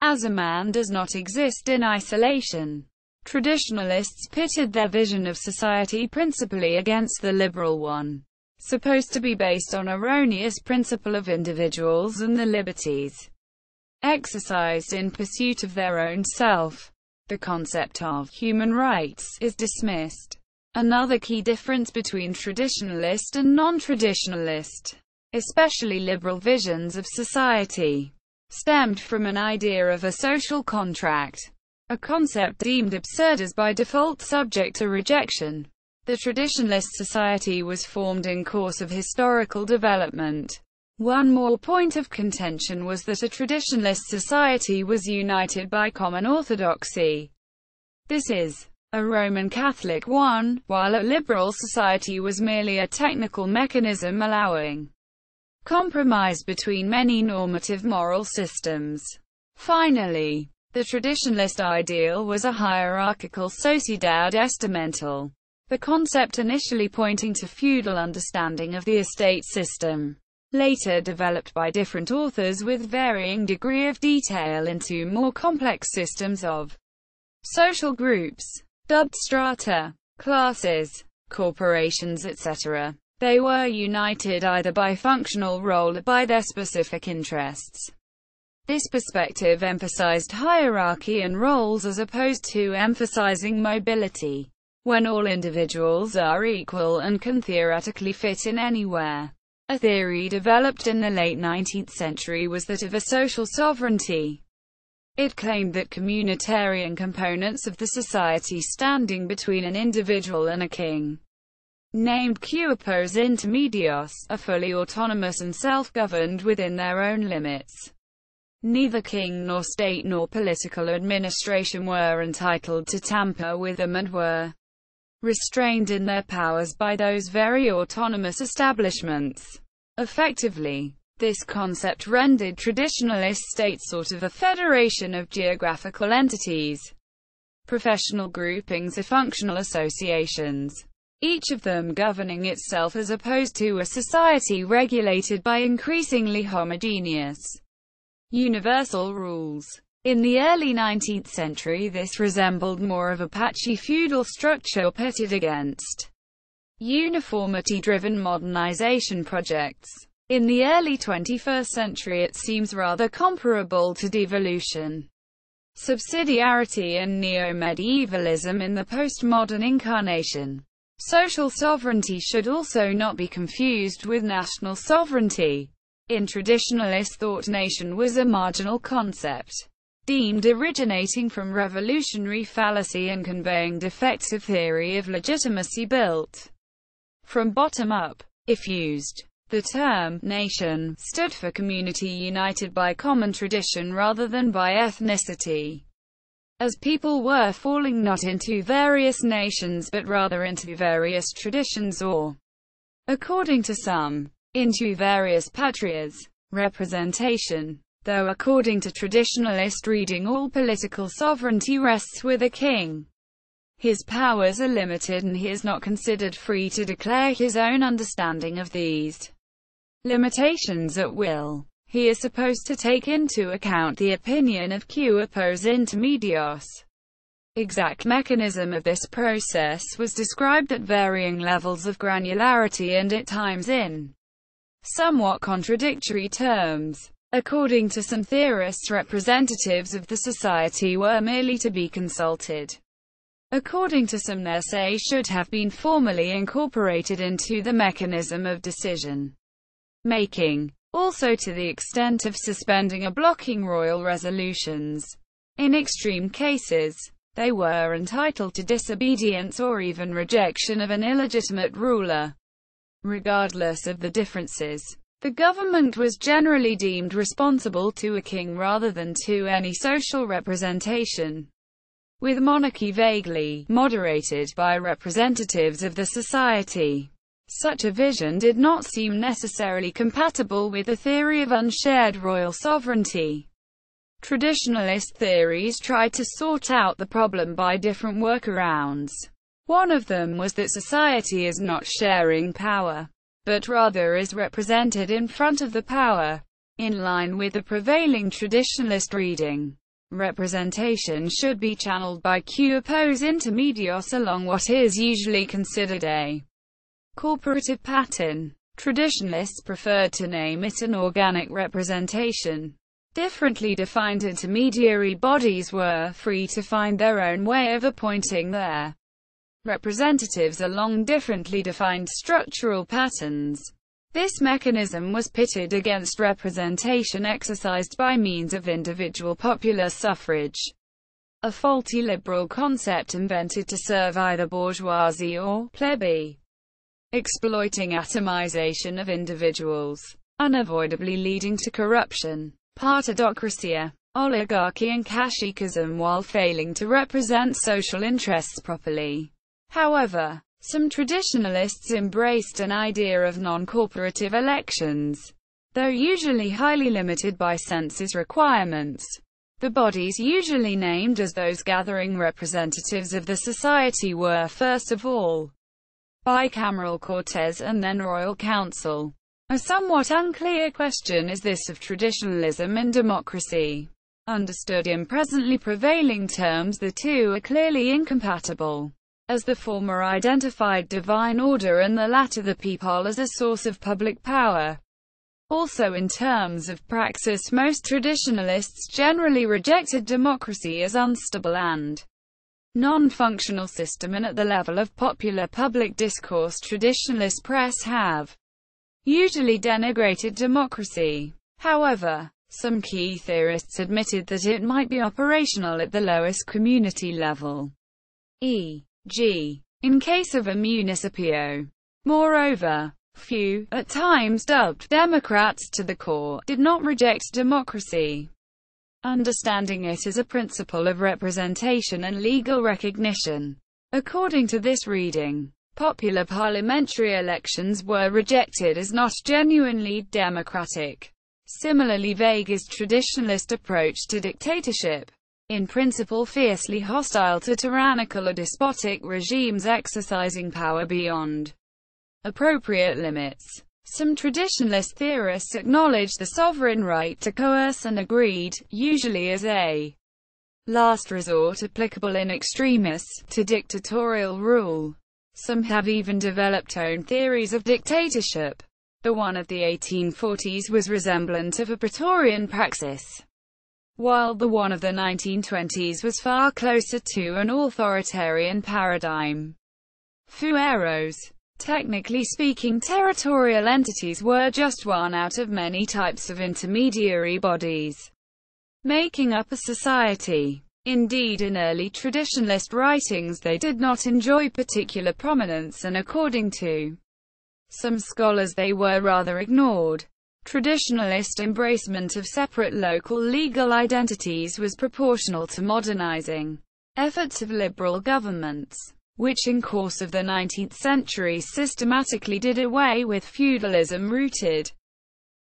[SPEAKER 1] as a man does not exist in isolation. Traditionalists pitted their vision of society principally against the liberal one, supposed to be based on erroneous principle of individuals and the liberties exercised in pursuit of their own self. The concept of human rights is dismissed, Another key difference between traditionalist and non-traditionalist, especially liberal visions of society, stemmed from an idea of a social contract, a concept deemed absurd as by default subject to rejection. The traditionalist society was formed in course of historical development. One more point of contention was that a traditionalist society was united by common orthodoxy. This is, a Roman Catholic one, while a liberal society was merely a technical mechanism allowing compromise between many normative moral systems. Finally, the traditionalist ideal was a hierarchical sociedad estamental, the concept initially pointing to feudal understanding of the estate system, later developed by different authors with varying degree of detail into more complex systems of social groups, dubbed strata, classes, corporations, etc. They were united either by functional role or by their specific interests. This perspective emphasized hierarchy and roles as opposed to emphasizing mobility, when all individuals are equal and can theoretically fit in anywhere. A theory developed in the late 19th century was that of a social sovereignty. It claimed that communitarian components of the society standing between an individual and a king, named cuerpos intermedios, are fully autonomous and self-governed within their own limits. Neither king nor state nor political administration were entitled to tamper with them and were restrained in their powers by those very autonomous establishments. Effectively, this concept rendered traditionalist states sort of a federation of geographical entities, professional groupings or functional associations, each of them governing itself as opposed to a society regulated by increasingly homogeneous, universal rules. In the early 19th century, this resembled more of a patchy feudal structure pitted against uniformity-driven modernization projects. In the early 21st century, it seems rather comparable to devolution, subsidiarity and neo-medievalism in the postmodern incarnation. Social sovereignty should also not be confused with national sovereignty. In traditionalist thought, nation was a marginal concept, deemed originating from revolutionary fallacy and conveying defective theory of legitimacy built from bottom up. If used, the term nation stood for community united by common tradition rather than by ethnicity, as people were falling not into various nations but rather into various traditions or, according to some, into various patrias. Representation. Though according to traditionalist reading all political sovereignty rests with a king, his powers are limited and he is not considered free to declare his own understanding of these limitations at will. He is supposed to take into account the opinion of cuerpos intermedios. Exact mechanism of this process was described at varying levels of granularity and at times in somewhat contradictory terms. According to some theorists, representatives of the society were merely to be consulted. According to some, their say should have been formally incorporated into the mechanism of decision making, also to the extent of suspending or blocking royal resolutions. In extreme cases, they were entitled to disobedience or even rejection of an illegitimate ruler. Regardless of the differences, the government was generally deemed responsible to a king rather than to any social representation, with monarchy vaguely moderated by representatives of the society. Such a vision did not seem necessarily compatible with the theory of unshared royal sovereignty. Traditionalist theories tried to sort out the problem by different workarounds. One of them was that society is not sharing power, but rather is represented in front of the power. In line with the prevailing traditionalist reading, representation should be channeled by cuerpos intermedios along what is usually considered a corporative pattern. Traditionalists preferred to name it an organic representation. Differently defined intermediary bodies were free to find their own way of appointing their representatives along differently defined structural patterns. This mechanism was pitted against representation exercised by means of individual popular suffrage, a faulty liberal concept invented to serve either bourgeoisie or plebe, exploiting atomization of individuals, unavoidably leading to corruption, partidocracy, oligarchy and caciquism, while failing to represent social interests properly. However, some traditionalists embraced an idea of non-corporative elections, though usually highly limited by census requirements. The bodies usually named as those gathering representatives of the society were, first of all, bicameral Cortes and then Royal Council. A somewhat unclear question is this of traditionalism and democracy. Understood in presently prevailing terms, the two are clearly incompatible, as the former identified divine order and the latter the people as a source of public power. Also in terms of praxis, most traditionalists generally rejected democracy as unstable and non-functional system, and at the level of popular public discourse, traditionalist press have usually denigrated democracy. However, some key theorists admitted that it might be operational at the lowest community level, e.g., in case of a municipio. Moreover, few, at times dubbed Democrats to the core, did not reject democracy, understanding it as a principle of representation and legal recognition. According to this reading, popular parliamentary elections were rejected as not genuinely democratic. Similarly vague is traditionalist approach to dictatorship, in principle fiercely hostile to tyrannical or despotic regimes exercising power beyond appropriate limits. Some traditionalist theorists acknowledge the sovereign right to coerce and agreed, usually as a last resort applicable in extremis, to dictatorial rule. Some have even developed own theories of dictatorship. The one of the 1840s was resemblant of a Praetorian praxis, while the one of the 1920s was far closer to an authoritarian paradigm. Fueros. Technically speaking, territorial entities were just one out of many types of intermediary bodies making up a society. Indeed, in early traditionalist writings they did not enjoy particular prominence, and according to some scholars they were rather ignored. Traditionalist embracement of separate local legal identities was proportional to modernizing efforts of liberal governments, which in course of the 19th century systematically did away with feudalism-rooted,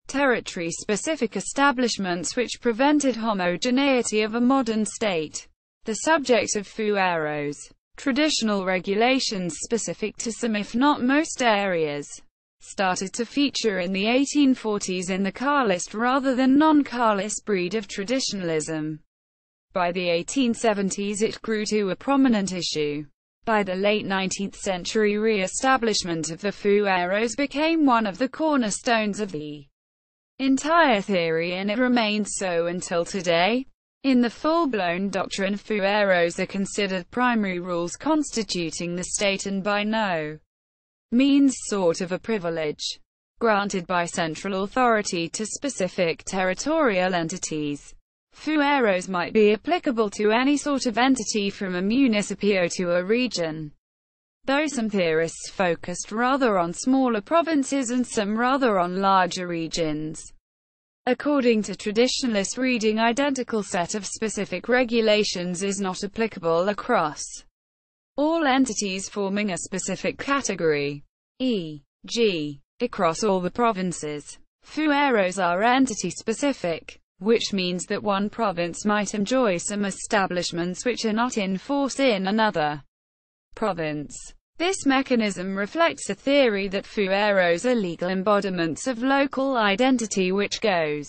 [SPEAKER 1] territory-specific establishments which prevented homogeneity of a modern state. The subject of fueros, traditional regulations specific to some if not most areas, started to feature in the 1840s in the Carlist rather than non-Carlist breed of traditionalism. By the 1870s it grew to a prominent issue. By the late 19th century, re-establishment of the fueros became one of the cornerstones of the entire theory, and it remains so until today. In the full-blown doctrine, fueros are considered primary rules constituting the state and by no means sort of a privilege granted by central authority to specific territorial entities. Fueros might be applicable to any sort of entity from a municipio to a region, though some theorists focused rather on smaller provinces and some rather on larger regions. According to traditionalist reading, identical set of specific regulations is not applicable across all entities forming a specific category, e.g., across all the provinces. Fueros are entity-specific, which means that one province might enjoy some establishments which are not in force in another province. This mechanism reflects a theory that fueros are legal embodiments of local identity which goes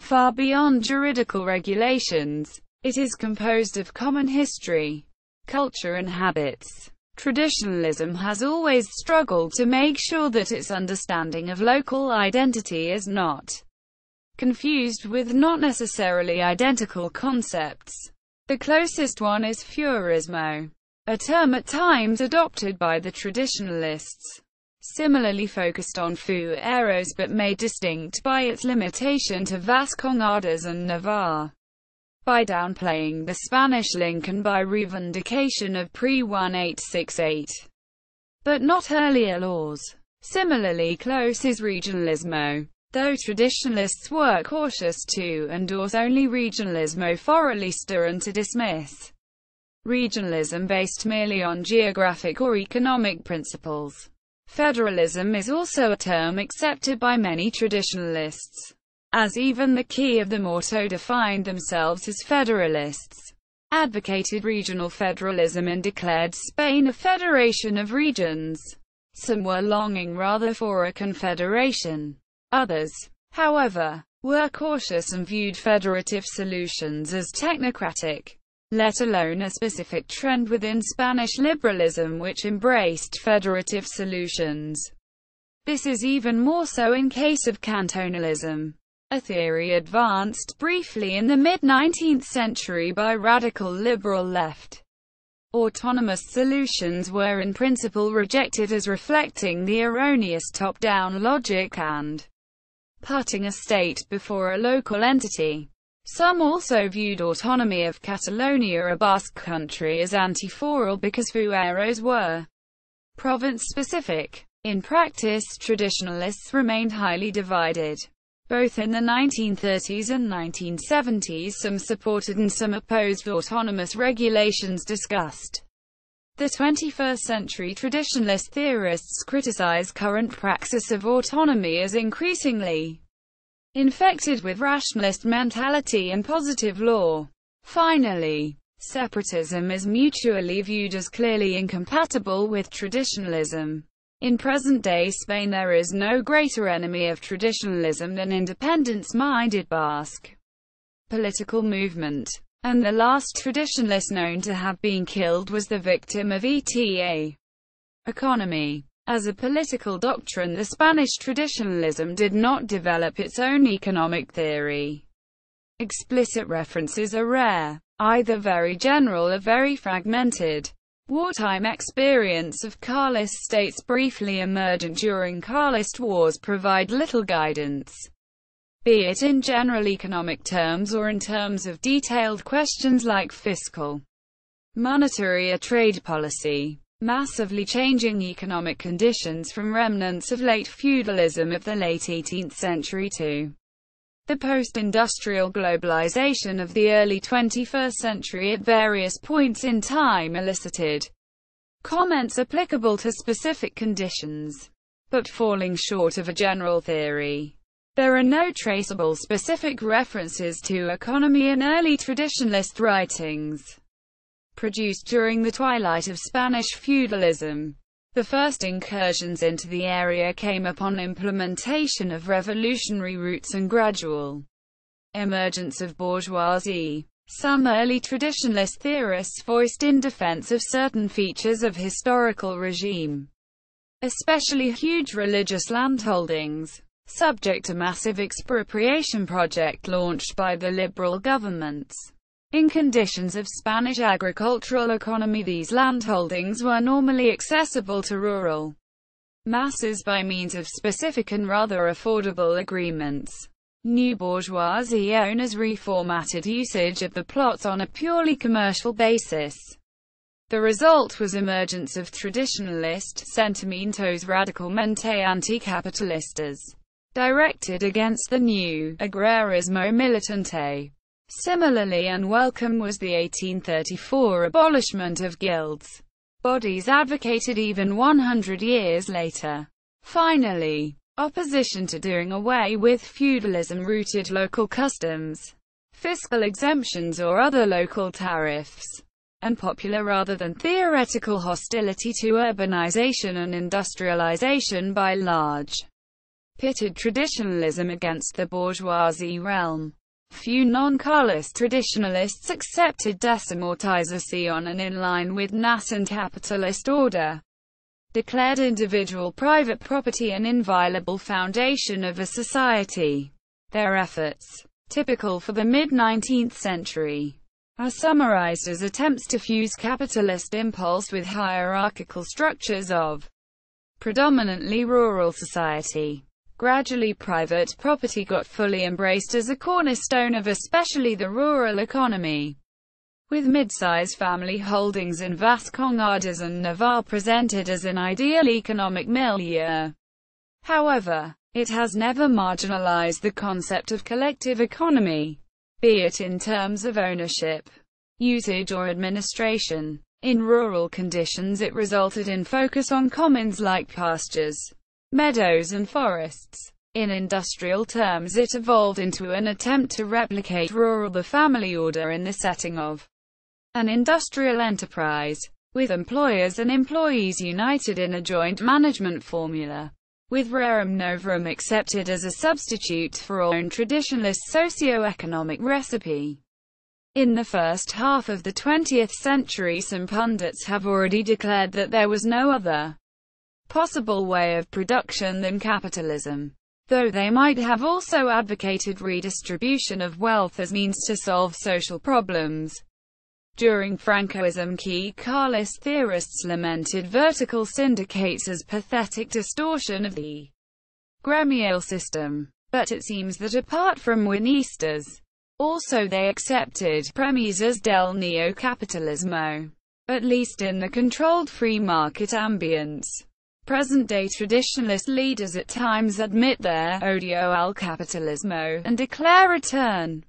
[SPEAKER 1] far beyond juridical regulations. It is composed of common history, culture and habits. Traditionalism has always struggled to make sure that its understanding of local identity is not confused with not necessarily identical concepts. The closest one is fuerismo. a term at times adopted by the traditionalists. Similarly focused on fueros but made distinct by its limitation to Vascongadas and Navarre, by downplaying the Spanish link and by revindication of pre-1868, but not earlier laws. Similarly close is regionalismo, though traditionalists were cautious to endorse only regionalismo foralista and to dismiss regionalism based merely on geographic or economic principles. Federalism is also a term accepted by many traditionalists, as even the key of them auto-defined themselves as federalists, advocated regional federalism and declared Spain a federation of regions. Some were longing rather for a confederation. Others, however, were cautious and viewed federative solutions as technocratic, let alone a specific trend within Spanish liberalism which embraced federative solutions. This is even more so in case of cantonalism, a theory advanced briefly in the mid-19th century by radical liberal left. Autonomous solutions were in principle rejected as reflecting the erroneous top-down logic and putting a state before a local entity. Some also viewed autonomy of Catalonia, a Basque country, as anti-foral because fueros were province-specific. In practice, traditionalists remained highly divided. Both in the 1930s and 1970s, some supported and some opposed autonomous regulations discussed. The 21st century traditionalist theorists criticize current praxis of autonomy as increasingly infected with rationalist mentality and positive law. Finally, separatism is mutually viewed as clearly incompatible with traditionalism. In present-day Spain there is no greater enemy of traditionalism than independence-minded Basque political movement, and the last traditionalist known to have been killed was the victim of ETA. Economy. As a political doctrine, the Spanish traditionalism did not develop its own economic theory. Explicit references are rare, either very general or very fragmented. Wartime experience of Carlist states briefly emergent during Carlist wars provide little guidance, be it in general economic terms or in terms of detailed questions like fiscal, monetary or trade policy. Massively changing economic conditions from remnants of late feudalism of the late 18th century to the post-industrial globalization of the early 21st century at various points in time elicited comments applicable to specific conditions, but falling short of a general theory. There are no traceable specific references to economy in early traditionalist writings produced during the twilight of Spanish feudalism. The first incursions into the area came upon implementation of revolutionary roots and gradual emergence of bourgeoisie. Some early traditionalist theorists voiced in defense of certain features of historical regime, especially huge religious landholdings, subject to massive expropriation project launched by the liberal governments. In conditions of Spanish agricultural economy, these landholdings were normally accessible to rural masses by means of specific and rather affordable agreements. New bourgeoisie owners reformatted usage of the plots on a purely commercial basis. The result was emergence of traditionalist sentimientos radicalmente anticapitalistas, directed against the new agrarismo militante. Similarly unwelcome was the 1834 abolishment of guilds. Bodies advocated even 100 years later. Finally, opposition to doing away with feudalism-rooted local customs, fiscal exemptions or other local tariffs, and popular rather than theoretical hostility to urbanization and industrialization by large, pitted traditionalism against the bourgeoisie realm. Few non-Carlist traditionalists accepted desamortización and in line with nascent capitalist order, declared individual private property an inviolable foundation of a society. Their efforts, typical for the mid-19th century, are summarized as attempts to fuse capitalist impulse with hierarchical structures of predominantly rural society. Gradually private property got fully embraced as a cornerstone of especially the rural economy, with mid-sized family holdings in Vascongadas and Navarre presented as an ideal economic milieu. However, it has never marginalized the concept of collective economy, be it in terms of ownership, usage or administration. In rural conditions it resulted in focus on commons like pastures, meadows and forests. In industrial terms it evolved into an attempt to replicate the family order in the setting of an industrial enterprise, with employers and employees united in a joint management formula, with rerum novarum accepted as a substitute for own traditionalist socio-economic recipe. In the first half of the 20th century some pundits have already declared that there was no other possible way of production than capitalism, though they might have also advocated redistribution of wealth as means to solve social problems. During Francoism, key Carlist theorists lamented vertical syndicates as pathetic distortion of the gremial system. But it seems that apart from Winistas, also they accepted premisas del neo-capitalismo, at least in the controlled free market ambience. Present-day traditionalist leaders at times admit their odio al capitalismo, and declare return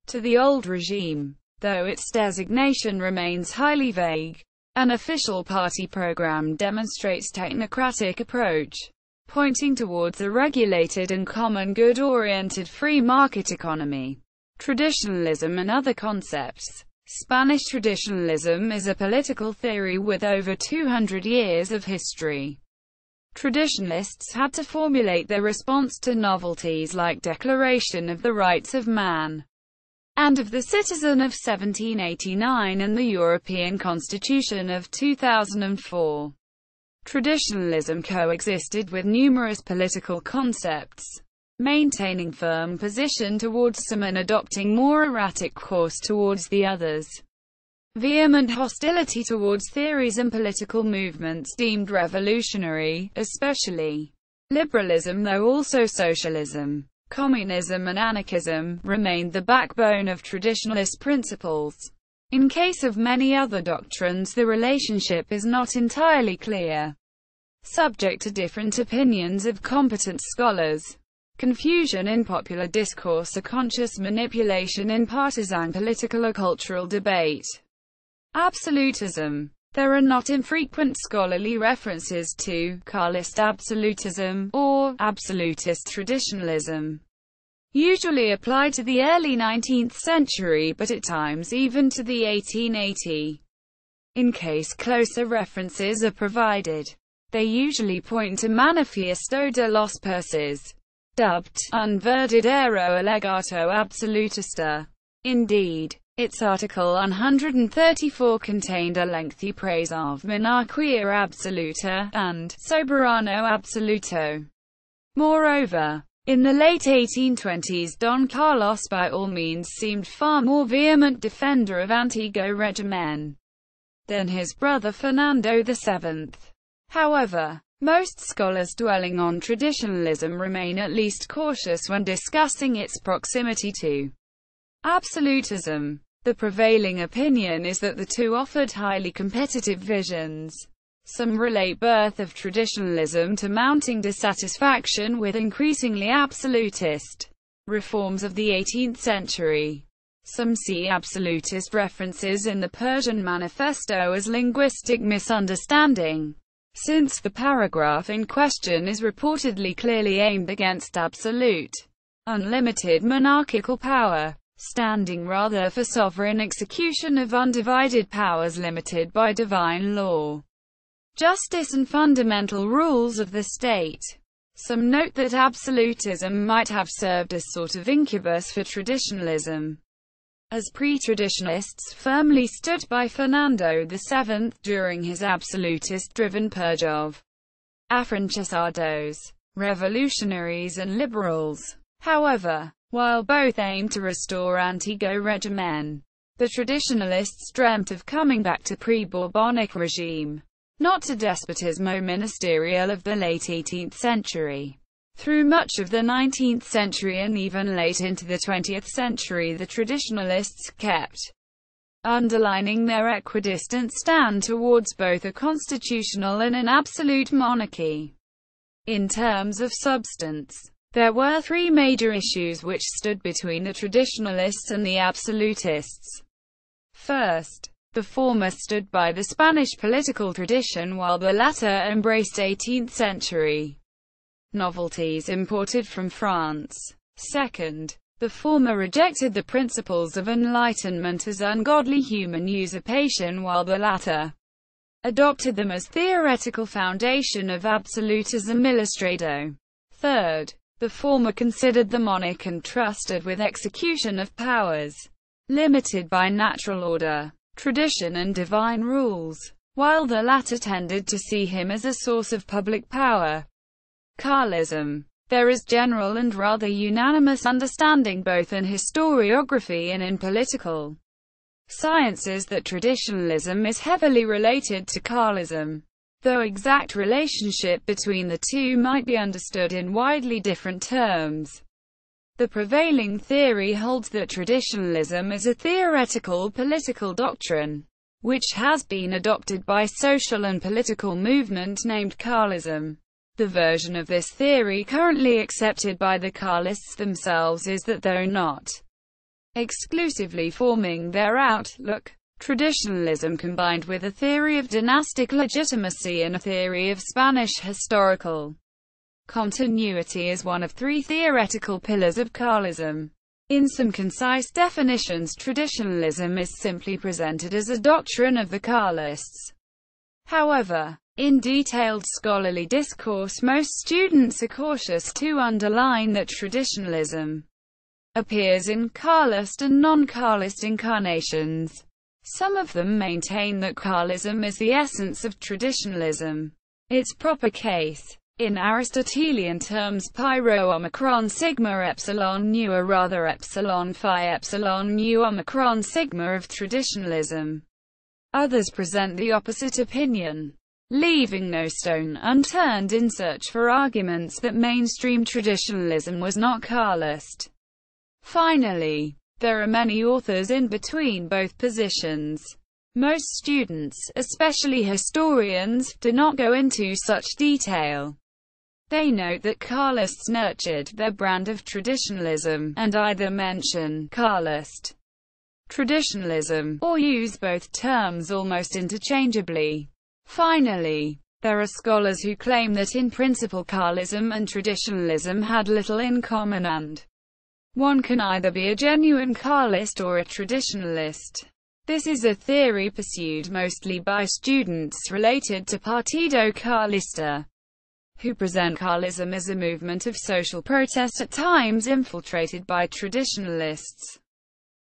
[SPEAKER 1] to the old regime, though its designation remains highly vague. An official party program demonstrates technocratic approach, pointing towards a regulated and common good-oriented free market economy. Traditionalism and other concepts. Spanish traditionalism is a political theory with over 200 years of history. Traditionalists had to formulate their response to novelties like Declaration of the Rights of Man and of the Citizen of 1789 and the European Constitution of 2004. Traditionalism coexisted with numerous political concepts, maintaining firm position towards some and adopting more erratic course towards the others. Vehement hostility towards theories and political movements deemed revolutionary, especially liberalism, though also socialism, communism and anarchism, remained the backbone of traditionalist principles. In case of many other doctrines the relationship is not entirely clear, subject to different opinions of competent scholars. Confusion in popular discourse, a conscious manipulation in partisan political or cultural debate. Absolutism. There are not infrequent scholarly references to Carlist absolutism or absolutist traditionalism, usually applied to the early 19th century but at times even to the 1880. In case closer references are provided, they usually point to Manifiesto de los Perses, dubbed un verdadero alegato absolutista. Indeed, its article 134 contained a lengthy praise of monarquía absoluta and soberano absoluto. Moreover, in the late 1820s Don Carlos by all means seemed far more vehement defender of Antiguo Régimen than his brother Fernando VII. However, most scholars dwelling on traditionalism remain at least cautious when discussing its proximity to absolutism. The prevailing opinion is that the two offered highly competitive visions. Some relate birth of traditionalism to mounting dissatisfaction with increasingly absolutist reforms of the 18th century. Some see absolutist references in the Persian Manifesto as linguistic misunderstanding, since the paragraph in question is reportedly clearly aimed against absolute, unlimited monarchical power, standing rather for sovereign execution of undivided powers limited by divine law, justice and fundamental rules of the state. Some note that absolutism might have served as sort of incubus for traditionalism, as pre-traditionalists firmly stood by Fernando VII during his absolutist-driven purge of afrancesados, revolutionaries and liberals. However, while both aimed to restore Antiguo Régimen, The traditionalists dreamt of coming back to pre-Bourbonic regime, not to despotismo ministerial of the late 18th century. Through much of the 19th century and even late into the 20th century, the traditionalists kept underlining their equidistant stand towards both a constitutional and an absolute monarchy. In terms of substance, there were three major issues which stood between the traditionalists and the absolutists. First, the former stood by the Spanish political tradition while the latter embraced 18th century novelties imported from France. Second, the former rejected the principles of Enlightenment as ungodly human usurpation while the latter adopted them as theoretical foundation of absolutism illustrado. Third, the former considered the monarch entrusted with execution of powers limited by natural order, tradition and divine rules, while the latter tended to see him as a source of public power. Carlism. There is general and rather unanimous understanding both in historiography and in political sciences that traditionalism is heavily related to Carlism, though exact relationship between the two might be understood in widely different terms. The prevailing theory holds that traditionalism is a theoretical political doctrine, which has been adopted by social and political movement named Carlism. The version of this theory currently accepted by the Carlists themselves is that though not exclusively forming their outlook, traditionalism combined with a theory of dynastic legitimacy and a theory of Spanish historical continuity is one of three theoretical pillars of Carlism. In some concise definitions, traditionalism is simply presented as a doctrine of the Carlists. However, in detailed scholarly discourse, most students are cautious to underline that traditionalism appears in Carlist and non-Carlist incarnations. Some of them maintain that Carlism is the essence of traditionalism. Its proper case, in Aristotelian terms, pyro omicron sigma epsilon nu, or rather epsilon phi epsilon nu omicron sigma of traditionalism. Others present the opposite opinion, leaving no stone unturned in search for arguments that mainstream traditionalism was not Carlist. Finally, there are many authors in between both positions. Most students, especially historians, do not go into such detail. They note that Carlists nurtured their brand of traditionalism, and either mention Carlist traditionalism, or use both terms almost interchangeably. Finally, there are scholars who claim that in principle Carlism and traditionalism had little in common and one can either be a genuine Carlist or a traditionalist. This is a theory pursued mostly by students related to Partido Carlista, who present Carlism as a movement of social protest at times infiltrated by traditionalists.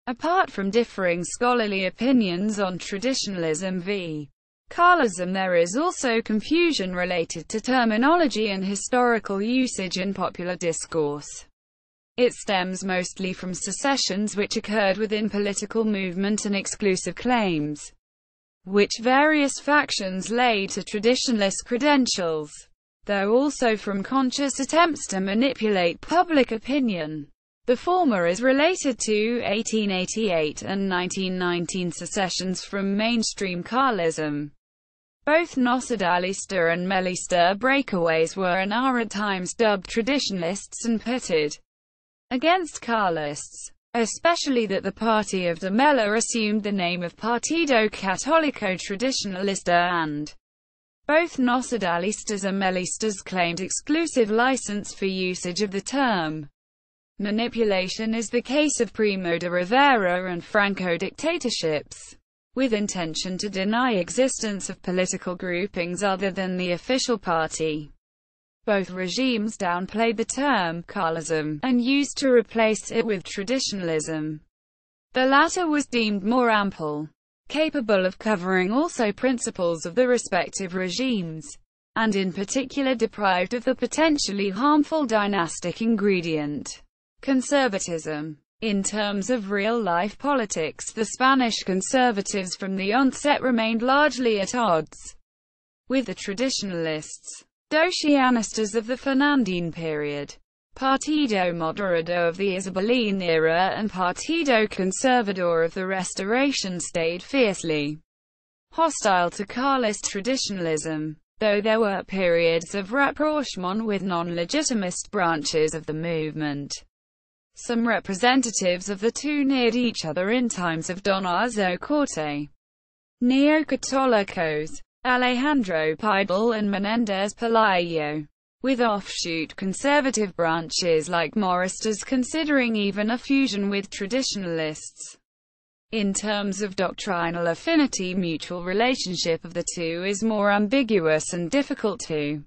[SPEAKER 1] Apart from differing scholarly opinions on traditionalism v. Carlism, there is also confusion related to terminology and historical usage in popular discourse. It stems mostly from secessions which occurred within political movement and exclusive claims, which various factions laid to traditionalist credentials, though also from conscious attempts to manipulate public opinion. The former is related to 1888 and 1919 secessions from mainstream Carlism. Both Nocidalista and Melista breakaways were and are at times dubbed traditionalists and pitted against Carlists, especially that the party of de Mela assumed the name of Partido Católico Tradicionalista, and both Nocidalistas and Melistas claimed exclusive license for usage of the term. Manipulation is the case of Primo de Rivera and Franco dictatorships, with intention to deny existence of political groupings other than the official party. Both regimes downplayed the term Carlism and used to replace it with traditionalism. The latter was deemed more ample, capable of covering also principles of the respective regimes, and in particular deprived of the potentially harmful dynastic ingredient, conservatism. In terms of real-life politics, the Spanish conservatives from the onset remained largely at odds with the traditionalists, socialistas of the Fernandine period, Partido Moderado of the Isabelline era, and Partido Conservador of the Restoration stayed fiercely hostile to Carlist traditionalism, though there were periods of rapprochement with non-legitimist branches of the movement. Some representatives of the two neared each other in times of Donoso Corte. Neo-Católicos, Alejandro Pidal and Menéndez Pelayo, with offshoot conservative branches like Moristas considering even a fusion with traditionalists. In terms of doctrinal affinity, mutual relationship of the two is more ambiguous and difficult to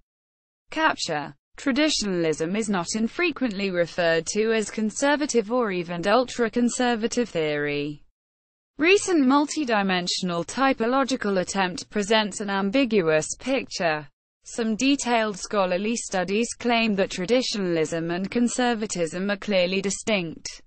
[SPEAKER 1] capture. Traditionalism is not infrequently referred to as conservative or even ultra-conservative theory. Recent multidimensional typological attempt presents an ambiguous picture. Some detailed scholarly studies claim that traditionalism and conservatism are clearly distinct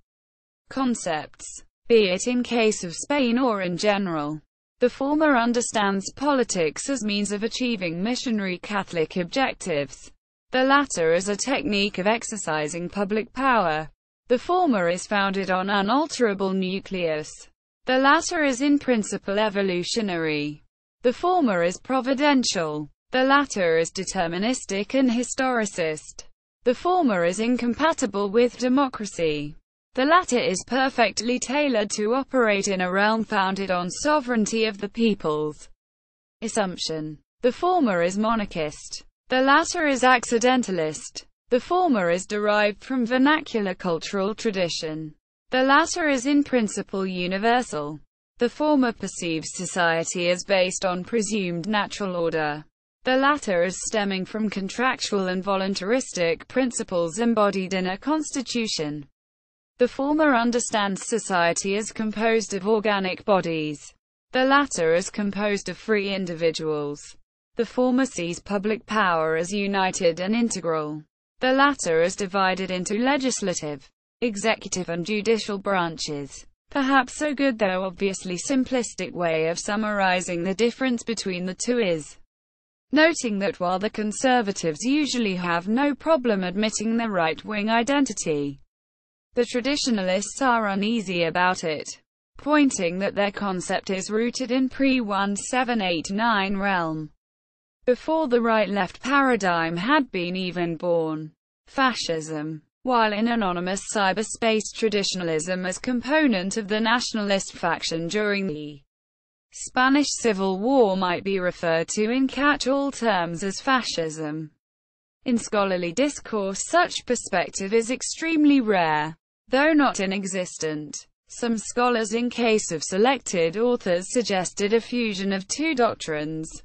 [SPEAKER 1] concepts, be it in case of Spain or in general. The former understands politics as means of achieving missionary Catholic objectives. The latter as a technique of exercising public power. The former is founded on unalterable nucleus. The latter is in principle evolutionary. The former is providential. The latter is deterministic and historicist. The former is incompatible with democracy. The latter is perfectly tailored to operate in a realm founded on sovereignty of the peoples. Assumption. The former is monarchist. The latter is accidentalist. The former is derived from vernacular cultural tradition. The latter is in principle universal. The former perceives society as based on presumed natural order. The latter as stemming from contractual and voluntaristic principles embodied in a constitution. The former understands society as composed of organic bodies. The latter as composed of free individuals. The former sees public power as united and integral. The latter as divided into legislative, executive and judicial branches. Perhaps a good though obviously simplistic way of summarizing the difference between the two is noting that while the conservatives usually have no problem admitting their right-wing identity, the traditionalists are uneasy about it, pointing that their concept is rooted in pre-1789 realm, before the right-left paradigm had been even born. Fascism. While in anonymous cyberspace, traditionalism as component of the nationalist faction during the Spanish Civil War might be referred to in catch-all terms as fascism. In scholarly discourse, such perspective is extremely rare, though not inexistent. Some scholars, in case of selected authors, suggested a fusion of two doctrines,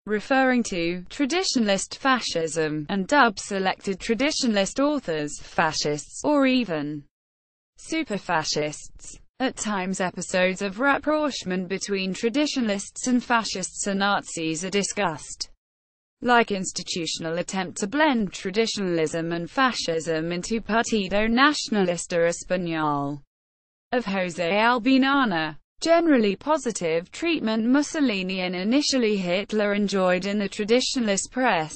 [SPEAKER 1] referring to traditionalist fascism, and dubbed selected traditionalist authors fascists, or even super-fascists. At times episodes of rapprochement between traditionalists and fascists or Nazis are discussed, like institutional attempt to blend traditionalism and fascism into Partido Nacionalista Español of José Albinana. Generally positive treatment Mussolini and initially Hitler enjoyed in the traditionalist press.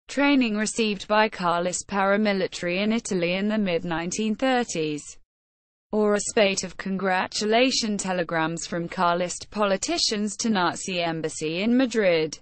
[SPEAKER 1] Training received by Carlist paramilitary in Italy in the mid-1930s. Or a spate of congratulation telegrams from Carlist politicians to Nazi embassy in Madrid,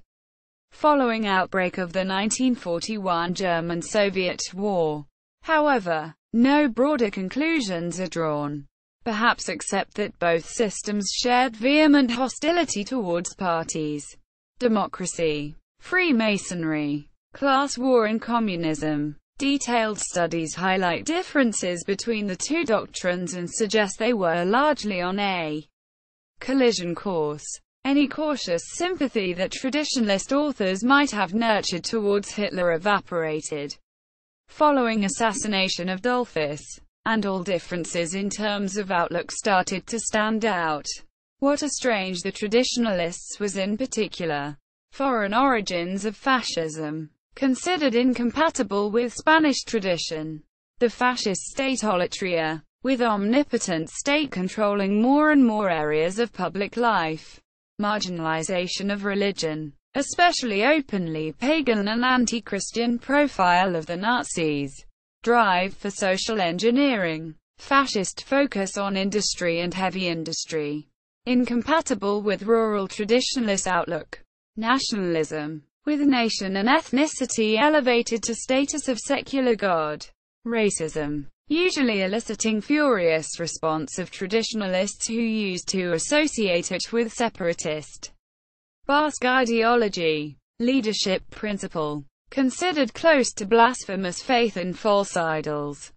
[SPEAKER 1] following outbreak of the 1941 German-Soviet War. However, no broader conclusions are drawn. Perhaps except that both systems shared vehement hostility towards parties, democracy, Freemasonry, class war and communism. Detailed studies highlight differences between the two doctrines and suggest they were largely on a collision course. Any cautious sympathy that traditionalist authors might have nurtured towards Hitler evaporated following assassination of Dollfuss, and all differences in terms of outlook started to stand out. What a strange the traditionalists was in particular. Foreign origins of fascism, considered incompatible with Spanish tradition. The fascist state Olatria, with omnipotent state controlling more and more areas of public life. Marginalization of religion, especially openly pagan and anti-Christian profile of the Nazis. Drive for social engineering. Fascist focus on industry and heavy industry. Incompatible with rural traditionalist outlook. Nationalism, with nation and ethnicity elevated to status of secular god. Racism, usually eliciting furious response of traditionalists who used to associate it with separatist Basque ideology. Leadership principle, considered close to blasphemous faith and false idols.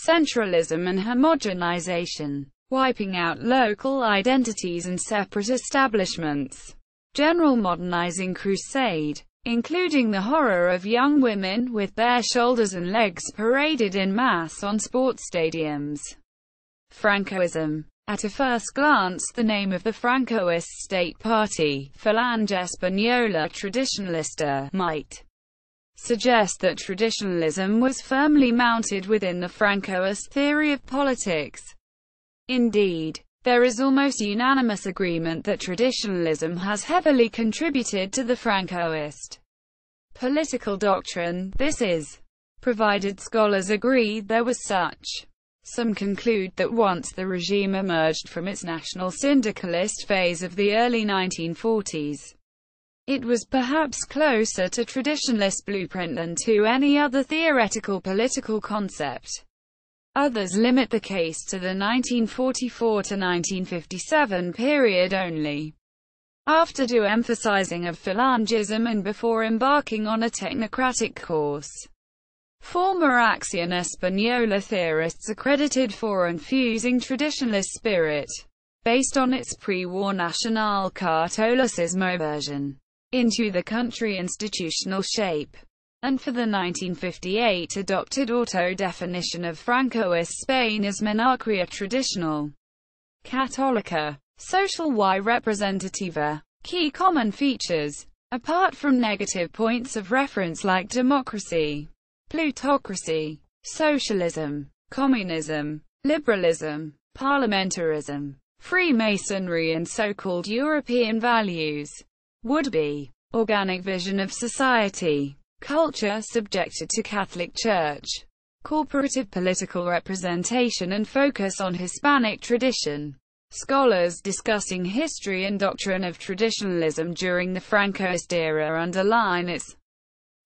[SPEAKER 1] Centralism and homogenization, wiping out local identities and separate establishments. General modernizing crusade, including the horror of young women with bare shoulders and legs paraded in mass on sports stadiums. Francoism. At a first glance, the name of the Francoist state party, Falange Española Tradicionalista, might suggest that traditionalism was firmly mounted within the Francoist theory of politics. Indeed, there is almost unanimous agreement that traditionalism has heavily contributed to the Francoist political doctrine, this is, provided scholars agree there was such. Some conclude that once the regime emerged from its national syndicalist phase of the early 1940s, it was perhaps closer to traditionalist blueprint than to any other theoretical political concept. Others limit the case to the 1944 to 1957 period only. After de-emphasizing of Falangism and before embarking on a technocratic course. Former Acción Española theorists are credited for infusing traditionalist spirit, based on its pre-war Nacional Catolicismo version, into the country institutional shape, and for the 1958 adopted auto-definition of Francoist Spain as monarquía tradicional, católica, social y representativa. Key common features, apart from negative points of reference like democracy, plutocracy, socialism, communism, liberalism, parliamentarism, Freemasonry and so-called European values, would be organic vision of society, culture subjected to Catholic Church, corporative political representation and focus on Hispanic tradition. Scholars discussing history and doctrine of traditionalism during the Francoist era underline its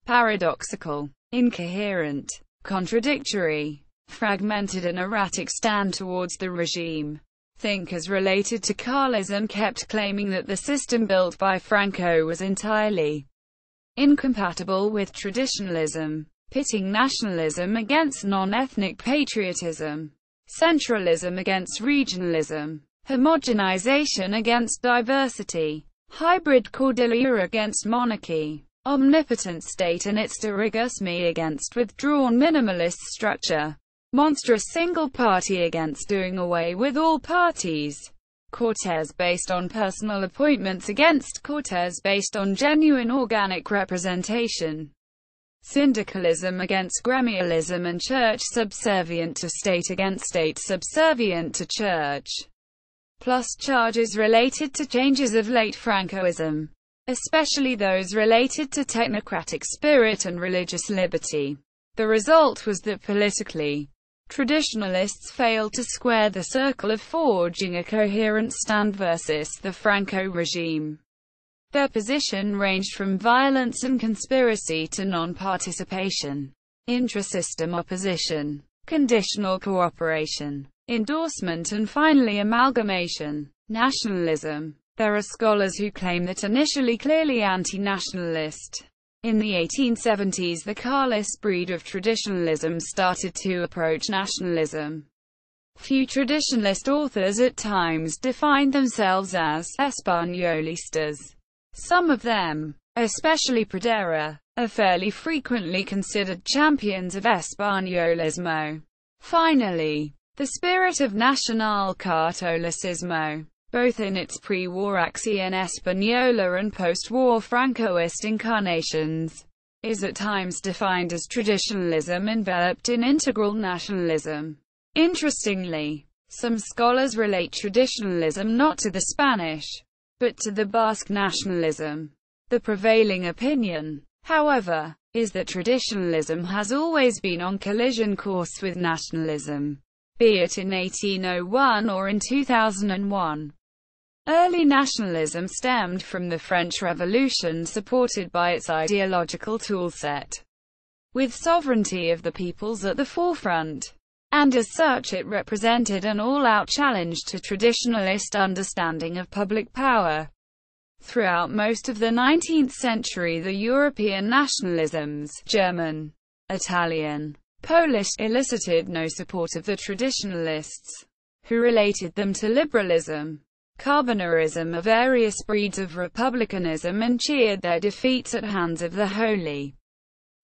[SPEAKER 1] paradoxical, incoherent, contradictory, fragmented and erratic stand towards the regime. Thinkers related to Carlism kept claiming that the system built by Franco was entirely incompatible with traditionalism, pitting nationalism against non-ethnic patriotism, centralism against regionalism, homogenization against diversity, hybrid Cordillera against monarchy, omnipotent state and its de rigus me against withdrawn minimalist structure, monstrous single party against doing away with all parties, Cortes based on personal appointments against Cortes based on genuine organic representation, syndicalism against gremialism and church subservient to state against state subservient to church, plus charges related to changes of late Francoism, especially those related to technocratic spirit and religious liberty. The result was that politically, traditionalists failed to square the circle of forging a coherent stand versus the Franco regime. Their position ranged from violence and conspiracy to non-participation, intra-system opposition, conditional cooperation, endorsement and finally amalgamation. Nationalism. There are scholars who claim that initially clearly anti-nationalist. In the 1870s the Carlist breed of traditionalism started to approach nationalism. Few traditionalist authors at times defined themselves as Españolistas. Some of them, especially Pradera, are fairly frequently considered champions of Españolismo. Finally, the spirit of Nacional Catolicismo, both in its pre-war Acción Española and post-war Francoist incarnations, is at times defined as traditionalism enveloped in integral nationalism. Interestingly, some scholars relate traditionalism not to the Spanish, but to the Basque nationalism. The prevailing opinion, however, is that traditionalism has always been on collision course with nationalism, be it in 1801 or in 2001. Early nationalism stemmed from the French Revolution, supported by its ideological toolset, with sovereignty of the peoples at the forefront, and as such it represented an all-out challenge to traditionalist understanding of public power. Throughout most of the 19th century, the European nationalisms, German, Italian, Polish, elicited no support of the traditionalists, who related them to liberalism, Carbonarism, or various breeds of republicanism, and cheered their defeats at hands of the Holy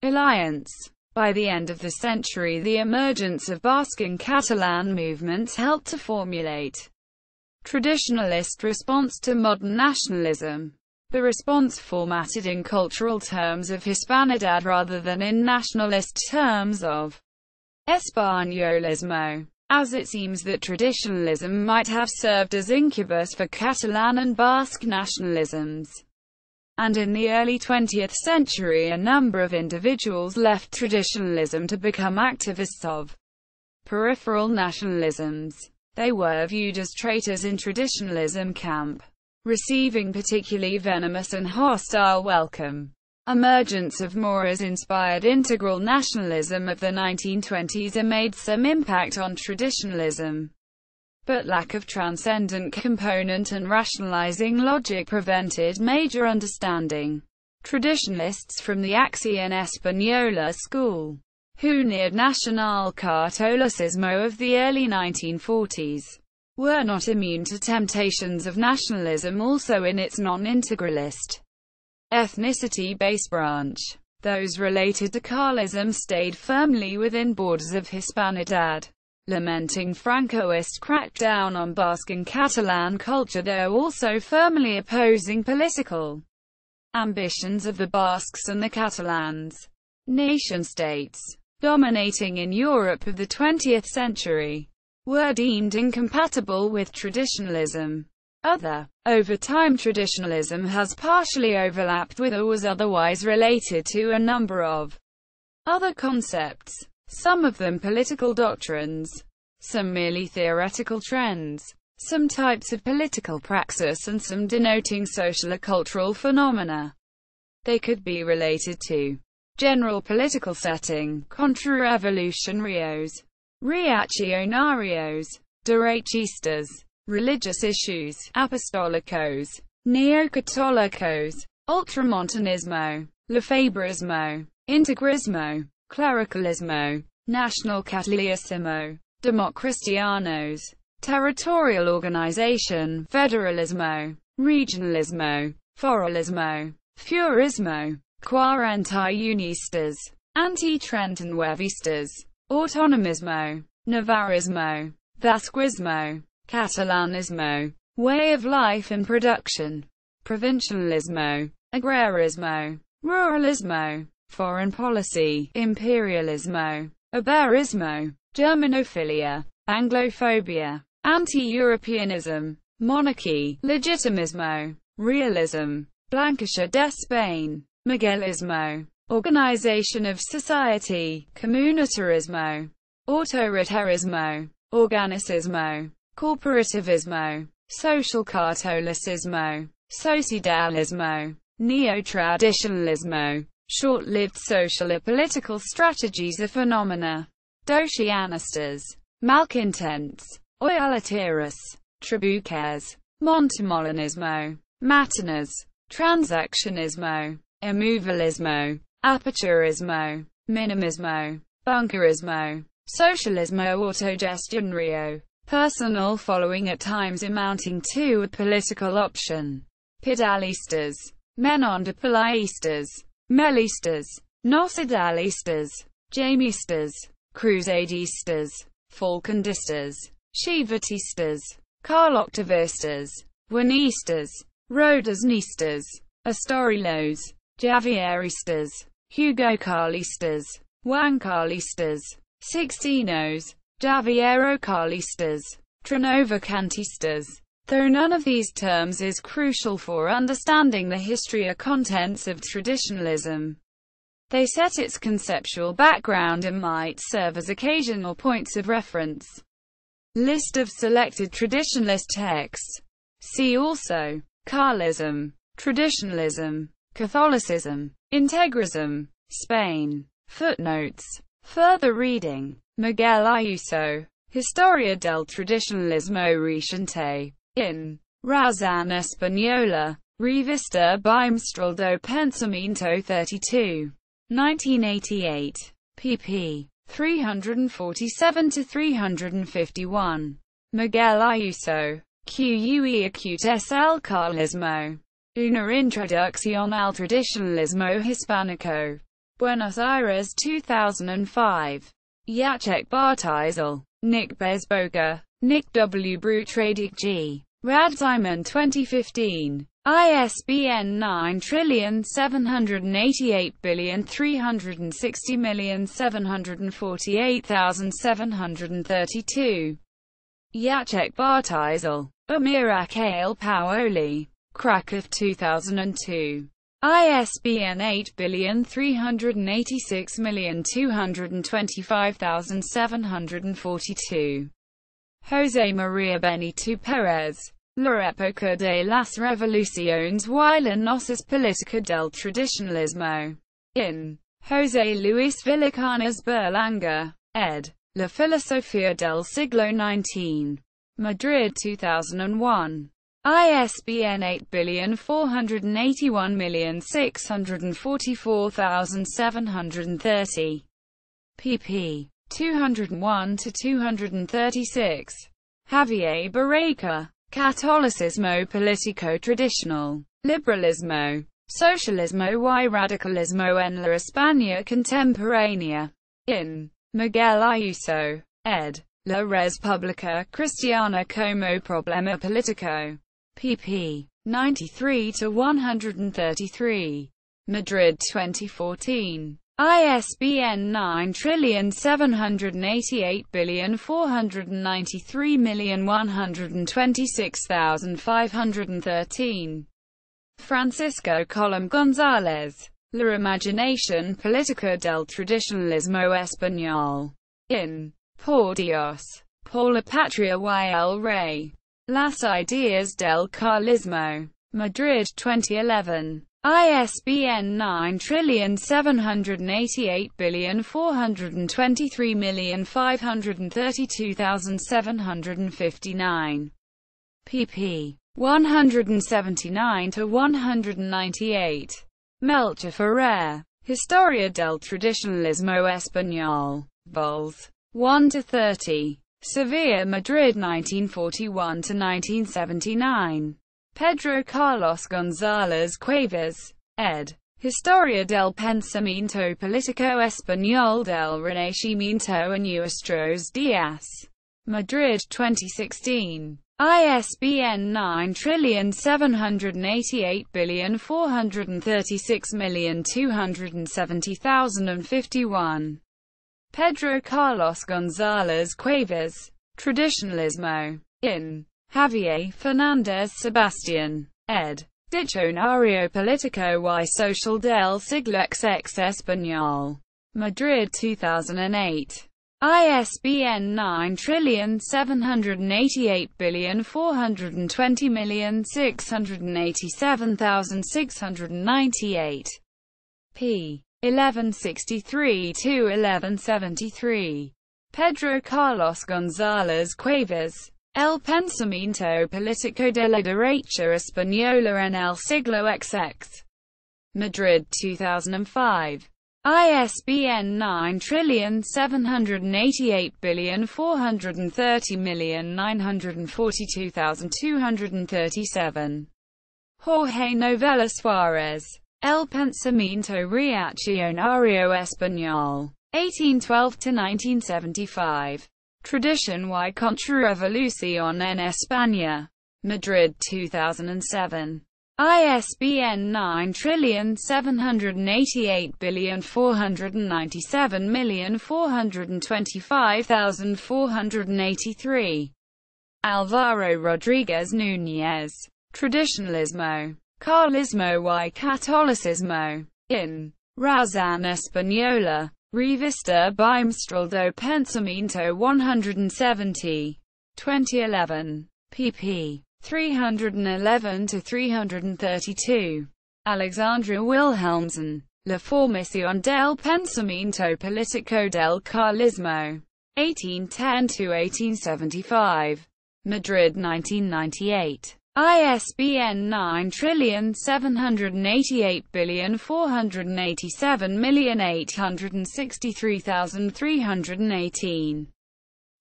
[SPEAKER 1] Alliance. By the end of the century, the emergence of Basque and Catalan movements helped to formulate traditionalist response to modern nationalism. The response formatted in cultural terms of Hispanidad rather than in nationalist terms of Españolismo, as it seems that traditionalism might have served as incubus for Catalan and Basque nationalisms. And in the early 20th century, a number of individuals left traditionalism to become activists of peripheral nationalisms. They were viewed as traitors in traditionalism camp, receiving particularly venomous and hostile welcome. Emergence of Moorish-inspired integral nationalism of the 1920s made some impact on traditionalism, but lack of transcendent component and rationalizing logic prevented major understanding. Traditionalists from the Acción Española school, who neared Nacional Catolicismo of the early 1940s, were not immune to temptations of nationalism also in its non-integralist, ethnicity-based branch. Those related to Carlism stayed firmly within borders of Hispanidad, lamenting Francoist crackdown on Basque and Catalan culture, though also firmly opposing political ambitions of the Basques and the Catalans. Nation-states, dominating in Europe of the 20th century, were deemed incompatible with traditionalism. Over time, traditionalism has partially overlapped with or was otherwise related to a number of other concepts, some of them political doctrines, some merely theoretical trends, some types of political praxis, and some denoting social or cultural phenomena. They could be related to general political setting, contra-revolutionarios, reaccionarios, derechistas, religious issues, apostolicos, neocatólicos, ultramontanismo, lefebrismo, integrismo, clericalismo, national catolicismo, democristianos, territorial organization, federalismo, regionalismo, foralismo, furismo, cuarentaiunistas, anti-Trentenhuevistas, autonomismo, navarrismo, vasquismo, catalanismo, way of life and production, provincialismo, agrarismo, ruralismo, foreign policy, imperialismo, Iberismo, Germanophilia, Anglophobia, anti-Europeanism, monarchy, legitimismo, realism, Blanquisha de Spain, Miguelismo, organization of society, communitarismo, autoritarismo, organicismo, corporativismo, social Catholicismo, socialismo, neo-traditionalismo, short-lived social or political strategies or phenomena, doxianistas, malcontents, oialiteras, trabucares, montemolinismo, matinas, transactionismo, immovalismo, aperturismo, minimismo, bunkerismo, socialismo autogestionario, personal following at times amounting to a political option, pidalistas, menondepoliistas, melistas, nocidalistas, jamistas, cruzadistas, falcondistas, chivatistas, carloctivistas, juanistas, rodasnistas, asturilos, javieristas, hugo carlistas, juan carlistas, sixtinos, Javiero-Carlistas, Trinovacantistas. Though none of these terms is crucial for understanding the history or contents of traditionalism, they set its conceptual background and might serve as occasional points of reference. List of selected traditionalist texts. See also: Carlism, Traditionalism, Catholicism, Integrism, Spain. Footnotes. Further reading. Miguel Ayuso, Historia del Tradicionalismo Reciente. In Razón Española. Revista Bimestral do Pensamiento 32. 1988. pp. 347-351. Miguel Ayuso. QUE Acutes el Carlismo. Una introducción al tradicionalismo hispánico. Buenos Aires 2005. Jacek Bartisel, Nick Bezboga, Nick W. Brutradek G. Radzimon 2015. ISBN 9780360748732. Jacek Bartisel, Umirakel Paoli. Kraków 2002. ISBN 83862255742. José María Benito Pérez. La época de las revoluciones y la gnosis política del tradicionalismo. In José Luis Villacañas Berlanga. Ed. La filosofía del siglo XIX. Madrid 2001. ISBN 84816444730. pp. 201-236. Javier Barraca. Catolicismo político tradicional. Liberalismo. Socialismo y radicalismo en la España contemporánea. In Miguel Ayuso. Ed. La República Cristiana como problema político. pp. 93-133. Madrid 2014. ISBN 978484193126513. Francisco Colom González. La imaginación política del tradicionalismo español. In Por Dios, por la patria y el rey. Las ideas del Carlismo. Madrid 2011. ISBN 978484123532759. pp. 179-198. Melchor Ferrer. Historia del Tradicionalismo Español. Vols. 1-30. Sevilla, Madrid 1941-1979. Pedro Carlos González Cuevas. Ed. Historia del Pensamiento Político Español del Renacimiento y Nuestros Días. Madrid 2016. ISBN 9784846270051. Pedro Carlos González Cuevas. Traditionalismo. In Javier Fernández Sebastián. Ed. Diccionario Político y Social del Siglo XX Español. Madrid 2008. ISBN 978480420687698. p. 1163-1173. Pedro Carlos González Cuevas. El pensamiento político de la derecha española en el siglo XX. Madrid 2005. ISBN 97848409042,237. Jorge Novela Suárez. El pensamiento reaccionario español. 1812-1975. Tradition y Contrarrevolución en España. Madrid 2007. ISBN 9780497425483. Alvaro Rodriguez Núñez. Traditionalismo. Carlismo y Catolicismo. In Razón Española. Revista Bimestral do Pensamiento 170. 2011. pp. 311-332. Alexandra Wilhelmsen. La formación del pensamiento político del Carlismo. 1810-1875. Madrid 1998. ISBN 9788487863318.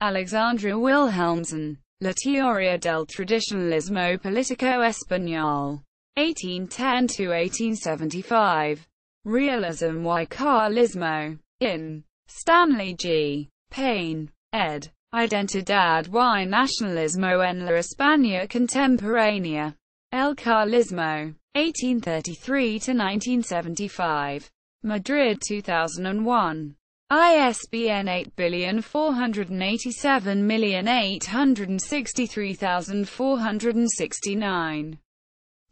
[SPEAKER 1] Alexandra Wilhelmsen. La teoría del tradicionalismo político español. 1810-1875. Realism y Carlismo. In Stanley G. Payne. ed. Identidad y nacionalismo en la España contemporánea. El Carlismo. 1833-1975. Madrid 2001. ISBN 8487863,469.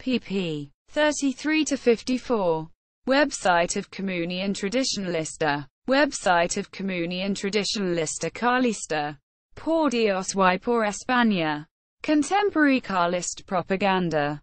[SPEAKER 1] pp. 33-54. Website of Comunión Tradicionalista. Website of Comunión Tradicionalista Carlista. Por Dios y por España. Contemporary Carlist propaganda.